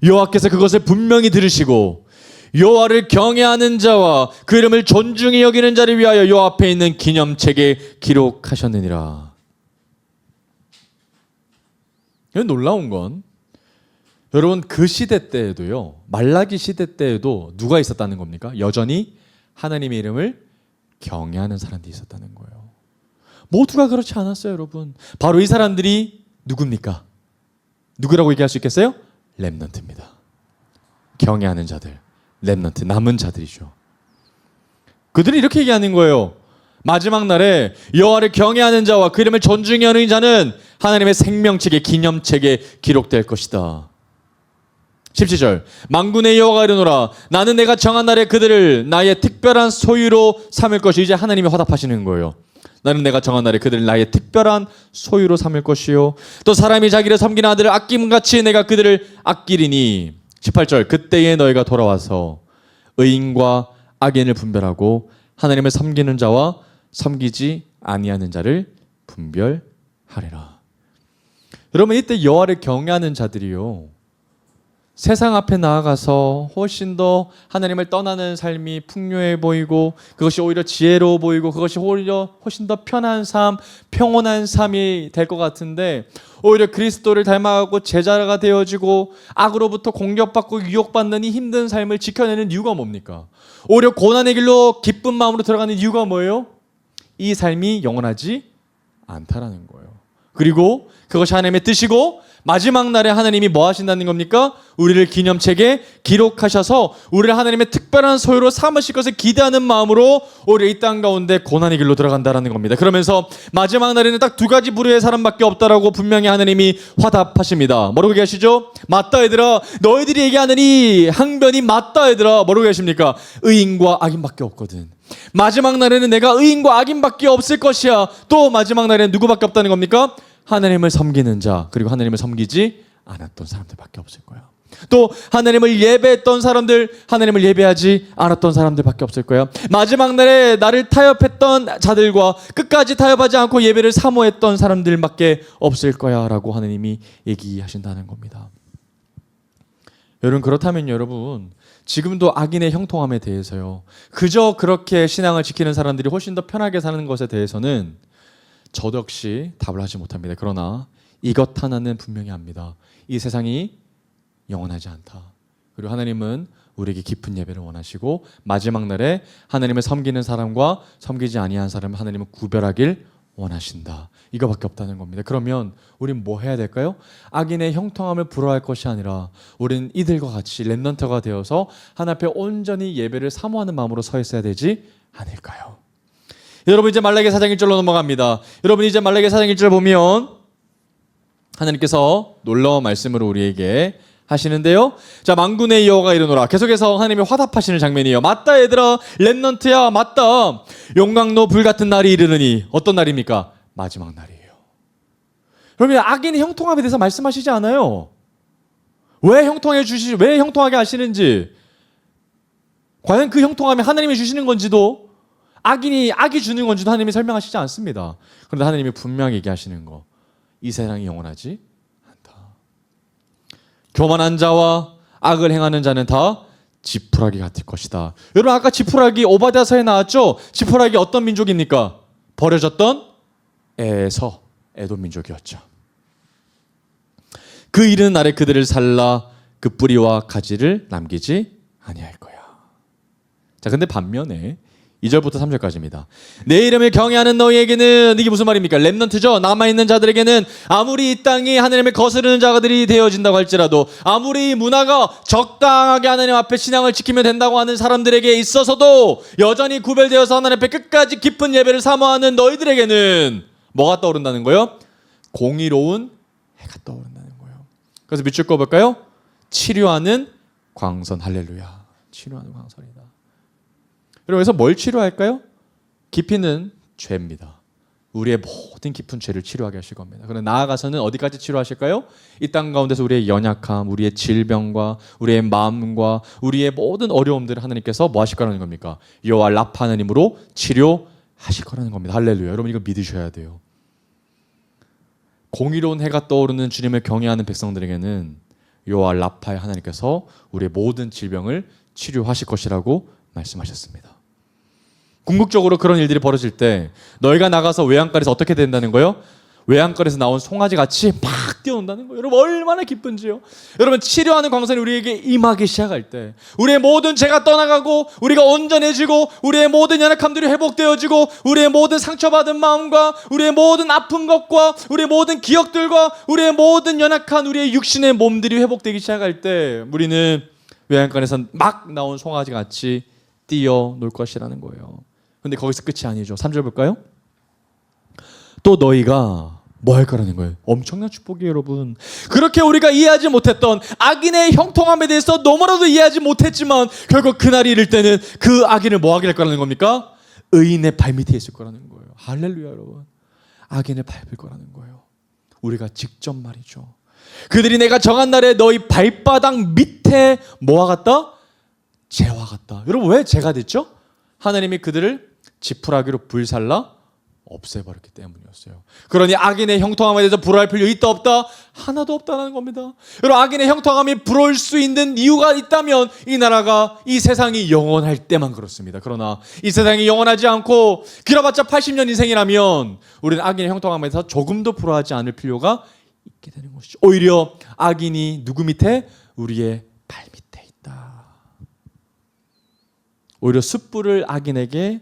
여호와께서 그것을 분명히 들으시고 여호와를 경외하는 자와 그 이름을 존중히 여기는 자를 위하여 여호와 앞에 있는 기념책에 기록하셨느니라. 놀라운 건 여러분, 그 시대 때에도요, 말라기 시대 때에도 누가 있었다는 겁니까? 여전히 하나님의 이름을 경외하는 사람들이 있었다는 거예요. 모두가 그렇지 않았어요, 여러분. 바로 이 사람들이 누굽니까? 누구라고 얘기할 수 있겠어요? 렘넌트입니다. 경외하는 자들, 렘넌트, 남은 자들이죠. 그들이 이렇게 얘기하는 거예요. 마지막 날에 여호와를 경외하는 자와 그 이름을 존중히 여기는 자는 하나님의 생명책의 기념책에 기록될 것이다. 17절, 만군의 여호와가 이르노라 나는 내가 정한 날에 그들을 나의 특별한 소유로 삼을 것이. 이제 하나님이 화답하시는 거예요. 나는 내가 정한 날에 그들을 나의 특별한 소유로 삼을 것이요 또 사람이 자기를 섬기는 아들을 아낌같이 내가 그들을 아끼리니. 18절, 그때에 너희가 돌아와서 의인과 악인을 분별하고 하나님을 섬기는 자와 섬기지 아니하는 자를 분별하리라. 여러분, 이때 여호와를 경외하는 자들이요, 세상 앞에 나아가서 훨씬 더 하나님을 떠나는 삶이 풍요해 보이고 그것이 오히려 지혜로워 보이고 그것이 오히려 훨씬 더 편한 삶, 평온한 삶이 될 것 같은데 오히려 그리스도를 닮아가고 제자가 되어지고 악으로부터 공격받고 유혹받는 이 힘든 삶을 지켜내는 이유가 뭡니까? 오히려 고난의 길로 기쁜 마음으로 들어가는 이유가 뭐예요? 이 삶이 영원하지 않다라는 거예요. 그리고 그것이 하나님의 뜻이고 마지막 날에 하나님이 뭐 하신다는 겁니까? 우리를 기념책에 기록하셔서 우리를 하나님의 특별한 소유로 삼으실 것을 기대하는 마음으로 오히려 이 땅 가운데 고난의 길로 들어간다라는 겁니다. 그러면서 마지막 날에는 딱 두 가지 부류의 사람밖에 없다라고 분명히 하나님이 화답하십니다. 뭐라고 얘기하시죠? 맞다 얘들아, 너희들이 얘기하는 이 항변이 맞다 얘들아. 뭐라고 하십니까? 의인과 악인밖에 없거든. 마지막 날에는 내가 의인과 악인밖에 없을 것이야. 또 마지막 날에는 누구밖에 없다는 겁니까? 하나님을 섬기는 자, 그리고 하나님을 섬기지 않았던 사람들밖에 없을 거야. 또 하나님을 예배했던 사람들, 하나님을 예배하지 않았던 사람들밖에 없을 거야. 마지막 날에 나를 타협했던 자들과 끝까지 타협하지 않고 예배를 사모했던 사람들밖에 없을 거야 라고 하나님이 얘기하신다는 겁니다. 여러분, 그렇다면 여러분, 지금도 악인의 형통함에 대해서요, 그저 그렇게 신앙을 지키는 사람들이 훨씬 더 편하게 사는 것에 대해서는 저도 역시 답을 하지 못합니다. 그러나 이것 하나는 분명히 압니다. 이 세상이 영원하지 않다. 그리고 하나님은 우리에게 깊은 예배를 원하시고 마지막 날에 하나님을 섬기는 사람과 섬기지 아니한 사람을 하나님은 구별하길 원하신다. 이거밖에 없다는 겁니다. 그러면 우린 뭐 해야 될까요? 악인의 형통함을 부러워할 것이 아니라 우린 이들과 같이 렘넌트가 되어서 하나님 앞에 온전히 예배를 사모하는 마음으로 서 있어야 되지 않을까요? 여러분, 이제 말라기 4장 1절로 넘어갑니다. 여러분, 이제 말라기 4장 1절 보면 하나님께서 놀라운 말씀으로 우리에게 하시는데요. 자, 만군의 여호와가 이르노라. 계속해서 하나님이 화답하시는 장면이에요. 맞다 얘들아, 렘넌트야, 맞다. 용광로 불같은 날이 이르느니. 어떤 날입니까? 마지막 날이에요. 여러분, 악인의 형통함에 대해서 말씀하시지 않아요. 왜 형통하게 하시는지, 과연 그 형통함이 하나님이 주시는 건지도, 악이 주는 건지도 하나님이 설명하시지 않습니다. 그런데 하나님이 분명히 얘기하시는 거, 이 세상이 영원하지 않다. 교만한 자와 악을 행하는 자는 다 지푸라기 같을 것이다. 여러분, 아까 지푸라기 오바댜서에 나왔죠? 지푸라기 어떤 민족입니까? 버려졌던 에돔 민족이었죠. 그 이르는 날에 그들을 살라 그 뿌리와 가지를 남기지 아니할 거야. 자, 근데 반면에 2절부터 3절까지입니다. 내 이름을 경외하는 너희에게는, 이게 무슨 말입니까? 렘넌트죠. 남아있는 자들에게는 아무리 이 땅이 하나님을 거스르는 자들이 되어진다고 할지라도, 아무리 문화가 적당하게 하나님 앞에 신앙을 지키면 된다고 하는 사람들에게 있어서도 여전히 구별되어서 하나님 앞에 끝까지 깊은 예배를 사모하는 너희들에게는 뭐가 떠오른다는 거예요? 공의로운 해가 떠오른다는 거예요. 그래서 밑줄 그어볼까요? 치료하는 광선. 할렐루야. 치료하는 광선이다. 그래서 뭘 치료할까요? 깊이는 죄입니다. 우리의 모든 깊은 죄를 치료하게 하실 겁니다. 그러나 나아가서는 어디까지 치료하실까요? 이 땅 가운데서 우리의 연약함, 우리의 질병과 우리의 마음과 우리의 모든 어려움들을 하나님께서 뭐 하실 거라는 겁니까? 여호와 라파 하나님으로 치료하실 거라는 겁니다. 할렐루야. 여러분 이거 믿으셔야 돼요. 공의로운 해가 떠오르는 주님을 경외하는 백성들에게는 여호와 라파의 하나님께서 우리의 모든 질병을 치료하실 것이라고 말씀하셨습니다. 궁극적으로 그런 일들이 벌어질 때 너희가 나가서 외양간에서 어떻게 된다는 거예요? 외양간에서 나온 송아지 같이 막 뛰어온다는 거예요. 여러분 얼마나 기쁜지요. 여러분 치료하는 광선이 우리에게 임하기 시작할 때 우리의 모든 죄가 떠나가고 우리가 온전해지고 우리의 모든 연약함들이 회복되어지고 우리의 모든 상처받은 마음과 우리의 모든 아픈 것과 우리의 모든 기억들과 우리의 모든 연약한 우리의 육신의 몸들이 회복되기 시작할 때 우리는 외양간에서 막 나온 송아지 같이 뛰어놀 것이라는 거예요. 근데 거기서 끝이 아니죠. 3절 볼까요? 또 너희가 뭐 할 거라는 거예요? 엄청난 축복이에요, 여러분. 그렇게 우리가 이해하지 못했던 악인의 형통함에 대해서 너무나도 이해하지 못했지만 결국 그날이 이를 때는 그 악인을 뭐 하게 할 거라는 겁니까? 의인의 발밑에 있을 거라는 거예요. 할렐루야, 여러분. 악인을 밟을 거라는 거예요. 우리가 직접 말이죠. 그들이 내가 정한 날에 너희 발바닥 밑에 뭐와 같다? 재와 같다. 여러분 왜 재가 됐죠? 하나님이 그들을 지푸라기로 불살라 없애버렸기 때문이었어요. 그러니 악인의 형통함에 대해서 불화할 필요 있다 없다? 하나도 없다는 겁니다. 여러분 악인의 형통함이 불어올 수 있는 이유가 있다면 이 나라가 이 세상이 영원할 때만 그렇습니다. 그러나 이 세상이 영원하지 않고 길어봤자 80년 인생이라면 우리는 악인의 형통함에서 조금도 불화하지 않을 필요가 있게 되는 것이죠. 오히려 악인이 누구 밑에? 우리의 발 밑에 있다. 오히려 숯불을 악인에게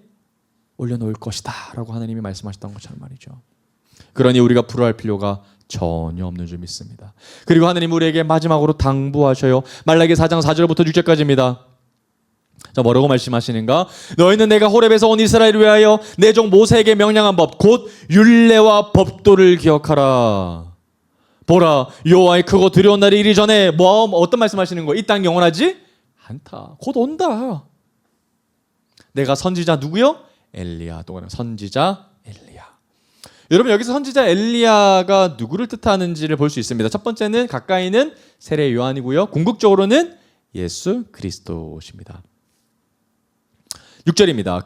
올려놓을 것이다 라고 하나님이 말씀하셨던 것처럼 말이죠. 그러니 우리가 불화할 필요가 전혀 없는 줄 믿습니다. 그리고 하나님 우리에게 마지막으로 당부하셔요. 말라기 4장 4절부터 6절까지입니다. 자, 뭐라고 말씀하시는가? 너희는 내가 호렙에서 온 이스라엘을 위하여 내 종 모세에게 명령한 법 곧 율례와 법도를 기억하라. 보라 여호와의 크고 두려운 날이 이리 전에 어떤 말씀하시는 거예요? 이 땅 영원하지 않다. 곧 온다. 내가 선지자 누구요? 엘리야. 또 선지자 엘리야. 여러분 여기서 선지자 엘리야가 누구를 뜻하는지를 볼 수 있습니다. 첫 번째는 가까이는 세례 요한이고요. 궁극적으로는 예수 그리스도십니다. 6절입니다.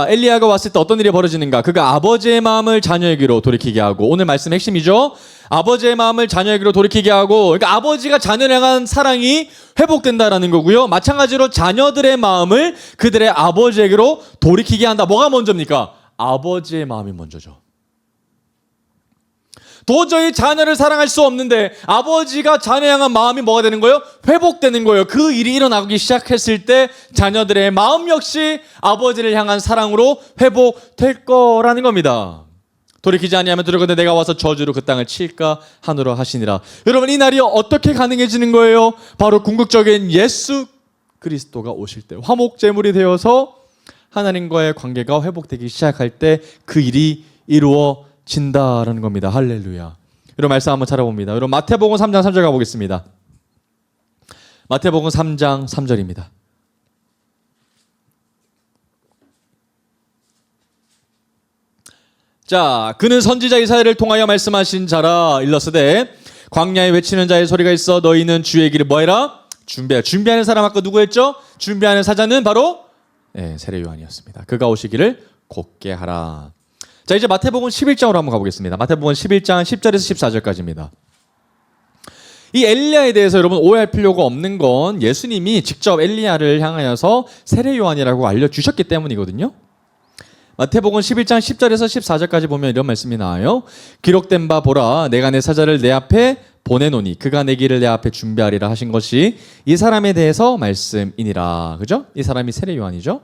엘리야가 왔을 때 어떤 일이 벌어지는가? 그가 아버지의 마음을 자녀에게로 돌이키게 하고, 오늘 말씀 핵심이죠. 아버지의 마음을 자녀에게로 돌이키게 하고, 그러니까 아버지가 자녀를 향한 사랑이 회복된다라는 거고요. 마찬가지로 자녀들의 마음을 그들의 아버지에게로 돌이키게 한다. 뭐가 먼저입니까? 아버지의 마음이 먼저죠. 도저히 자녀를 사랑할 수 없는데 아버지가 자녀 향한 마음이 뭐가 되는 거예요? 회복되는 거예요. 그 일이 일어나기 시작했을 때 자녀들의 마음 역시 아버지를 향한 사랑으로 회복될 거라는 겁니다. 돌이키지 아니하면 두려거든 내가 와서 저주로 그 땅을 칠까 하노라 하시니라. 여러분 이 날이 어떻게 가능해지는 거예요? 바로 궁극적인 예수 그리스도가 오실 때 화목제물이 되어서 하나님과의 관계가 회복되기 시작할 때 그 일이 이루어진다라는 겁니다. 할렐루야. 여러분 말씀 한번 찾아봅니다. 여러분 마태복음 3장 3절 가보겠습니다. 마태복음 3장 3절입니다. 자, 그는 선지자 이사야를 통하여 말씀하신 자라. 일러스되 광야에 외치는 자의 소리가 있어 너희는 주의 길을 뭐해라? 준비하는 사람 아까 누구 했죠? 준비하는 사자는 바로 세례 요한이었습니다. 그가 오시기를 곧게 하라. 자, 이제 마태복음 11장으로 한번 가보겠습니다. 마태복음 11장 10절에서 14절까지입니다. 이 엘리야에 대해서 여러분 오해할 필요가 없는 건 예수님이 직접 엘리야를 향하여서 세례 요한이라고 알려주셨기 때문이거든요. 마태복음 11장 10절에서 14절까지 보면 이런 말씀이 나와요. 기록된 바 보라 내가 내 사자를 내 앞에 보내노니 그가 내 길을 내 앞에 준비하리라 하신 것이 이 사람에 대해서 말씀이니라. 그죠? 이 사람이 세례 요한이죠.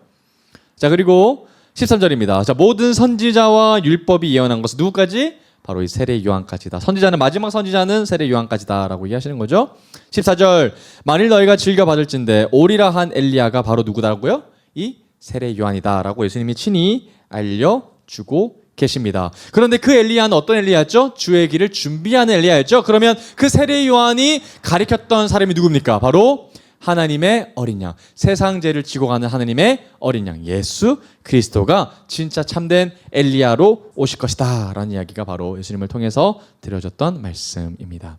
자, 그리고 13절입니다. 자, 모든 선지자와 율법이 예언한 것은 누구까지? 바로 이 세례 요한까지다. 선지자는 마지막 선지자는 세례 요한까지다라고 이해하시는 거죠. 14절 만일 너희가 즐겨 받을진대 오리라 한 엘리야가 바로 누구다고요? 이 세례 요한이다라고 예수님이 친히 알려주고 계십니다. 그런데 그 엘리야는 어떤 엘리야였죠? 주의 길을 준비하는 엘리야였죠. 그러면 그 세례 요한이 가리켰던 사람이 누굽니까? 바로 하나님의 어린 양, 세상 죄를 지고 가는 하나님의 어린 양 예수 그리스도가 진짜 참된 엘리야로 오실 것이다 라는 이야기가 바로 예수님을 통해서 드려졌던 말씀입니다.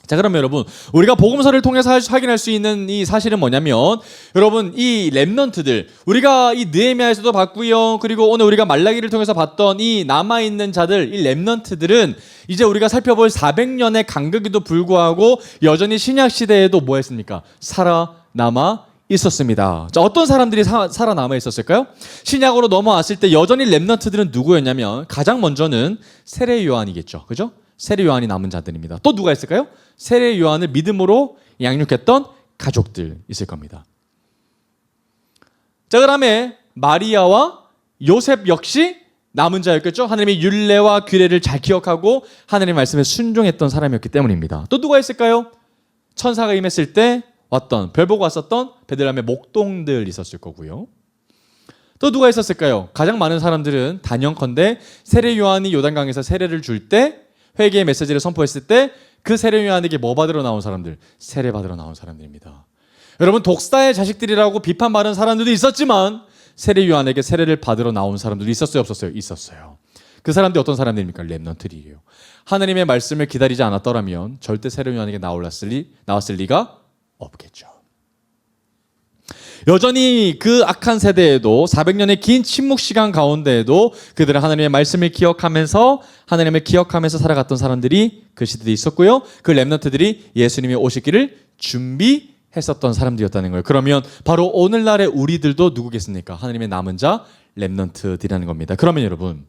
자, 그러면 여러분, 우리가 복음서를 통해서 확인할 수 있는 이 사실은 뭐냐면, 여러분, 이 렘넌트들, 우리가 이 느헤미야에서도 봤고요, 그리고 오늘 우리가 말라기를 통해서 봤던 이 남아있는 자들, 이 렘넌트들은 이제 우리가 살펴볼 400년의 간격에도 불구하고 여전히 신약 시대에도 뭐 했습니까? 살아남아 있었습니다. 자, 어떤 사람들이 살아남아 있었을까요? 신약으로 넘어왔을 때 여전히 렘넌트들은 누구였냐면, 가장 먼저는 세례 요한이겠죠. 그죠? 세례 요한이 남은 자들입니다. 또 누가 있을까요? 세례 요한을 믿음으로 양육했던 가족들 있을 겁니다. 자, 그다음에 마리아와 요셉 역시 남은 자였겠죠. 하나님의 율례와 규례를 잘 기억하고 하나님의 말씀에 순종했던 사람이었기 때문입니다. 또 누가 있을까요? 천사가 임했을 때 왔던, 별 보고 왔었던 베들레헴의 목동들 있었을 거고요. 또 누가 있었을까요? 가장 많은 사람들은 단연컨대 세례 요한이 요단강에서 세례를 줄 때, 회개의 메시지를 선포했을 때 그 세례 요한에게 뭐 받으러 나온 사람들? 세례 받으러 나온 사람들입니다. 여러분, 독사의 자식들이라고 비판받은 사람들도 있었지만 세례 요한에게 세례를 받으러 나온 사람들도 있었어요, 없었어요? 있었어요. 그 사람들이 어떤 사람들입니까? 렘넌트들이에요. 하나님의 말씀을 기다리지 않았더라면 절대 세례 요한에게 나왔을 리가 없겠죠. 여전히 그 악한 세대에도 400년의 긴 침묵 시간 가운데에도 그들은 하나님의 말씀을 기억하면서 하나님을 기억하면서 살아갔던 사람들이 그 시대에 있었고요. 그 렘넌트들이 예수님이 오시기를 준비했었던 사람들이었다는 거예요. 그러면 바로 오늘날의 우리들도 누구겠습니까? 하나님의 남은 자 렘넌트들이라는 겁니다. 그러면 여러분,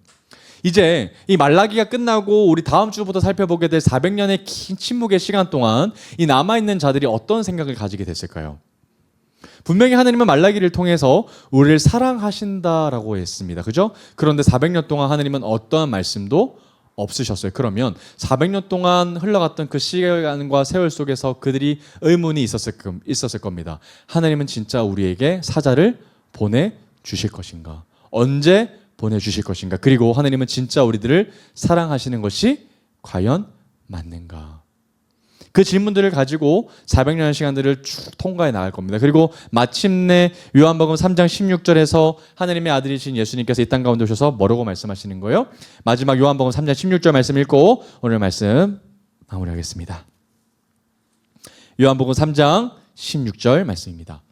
이제 이 말라기가 끝나고 우리 다음 주부터 살펴보게 될 400년의 긴 침묵의 시간 동안 이 남아있는 자들이 어떤 생각을 가지게 됐을까요? 분명히 하나님은 말라기를 통해서 우리를 사랑하신다라고 했습니다. 그죠? 그런데 400년 동안 하나님은 어떠한 말씀도 없으셨어요. 그러면 400년 동안 흘러갔던 그 시간과 세월 속에서 그들이 의문이 있었을 겁니다. 하나님은 진짜 우리에게 사자를 보내주실 것인가? 언제 보내주실 것인가? 그리고 하나님은 진짜 우리들을 사랑하시는 것이 과연 맞는가? 그 질문들을 가지고 400년의 시간들을 쭉 통과해 나갈 겁니다. 그리고 마침내 요한복음 3장 16절에서 하나님의 아들이신 예수님께서 이 땅 가운데 오셔서 뭐라고 말씀하시는 거예요? 마지막 요한복음 3장 16절 말씀 읽고 오늘 말씀 마무리하겠습니다. 요한복음 3장 16절 말씀입니다.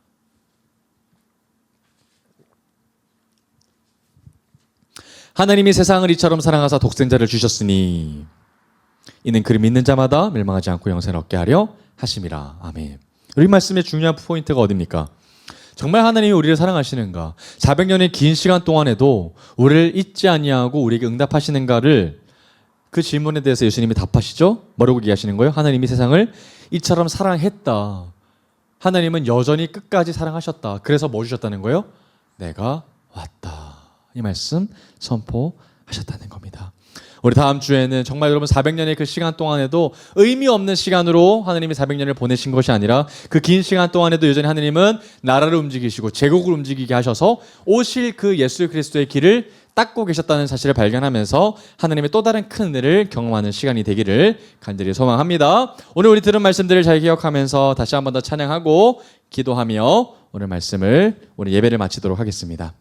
하나님이 세상을 이처럼 사랑하사 독생자를 주셨으니 이는 그를 믿는 자마다 멸망하지 않고 영생을 얻게 하려 하심이라. 아멘. 우리 말씀의 중요한 포인트가 어디입니까? 정말 하나님이 우리를 사랑하시는가? 400년의 긴 시간 동안에도 우리를 잊지 아니하고 우리에게 응답하시는가를 그 질문에 대해서 예수님이 답하시죠? 뭐라고 얘기하시는 거예요? 하나님이 세상을 이처럼 사랑했다. 하나님은 여전히 끝까지 사랑하셨다. 그래서 뭐 주셨다는 거예요? 내가 왔다. 이 말씀 선포하셨다는 겁니다. 우리 다음 주에는 정말 여러분 400년의 그 시간 동안에도 의미 없는 시간으로 하나님이 400년을 보내신 것이 아니라 그 긴 시간 동안에도 여전히 하나님은 나라를 움직이시고 제국을 움직이게 하셔서 오실 그 예수 그리스도의 길을 닦고 계셨다는 사실을 발견하면서 하나님의 또 다른 큰 은혜를 경험하는 시간이 되기를 간절히 소망합니다. 오늘 우리 들은 말씀들을 잘 기억하면서 다시 한 번 더 찬양하고 기도하며 오늘 말씀을 오늘 예배를 마치도록 하겠습니다.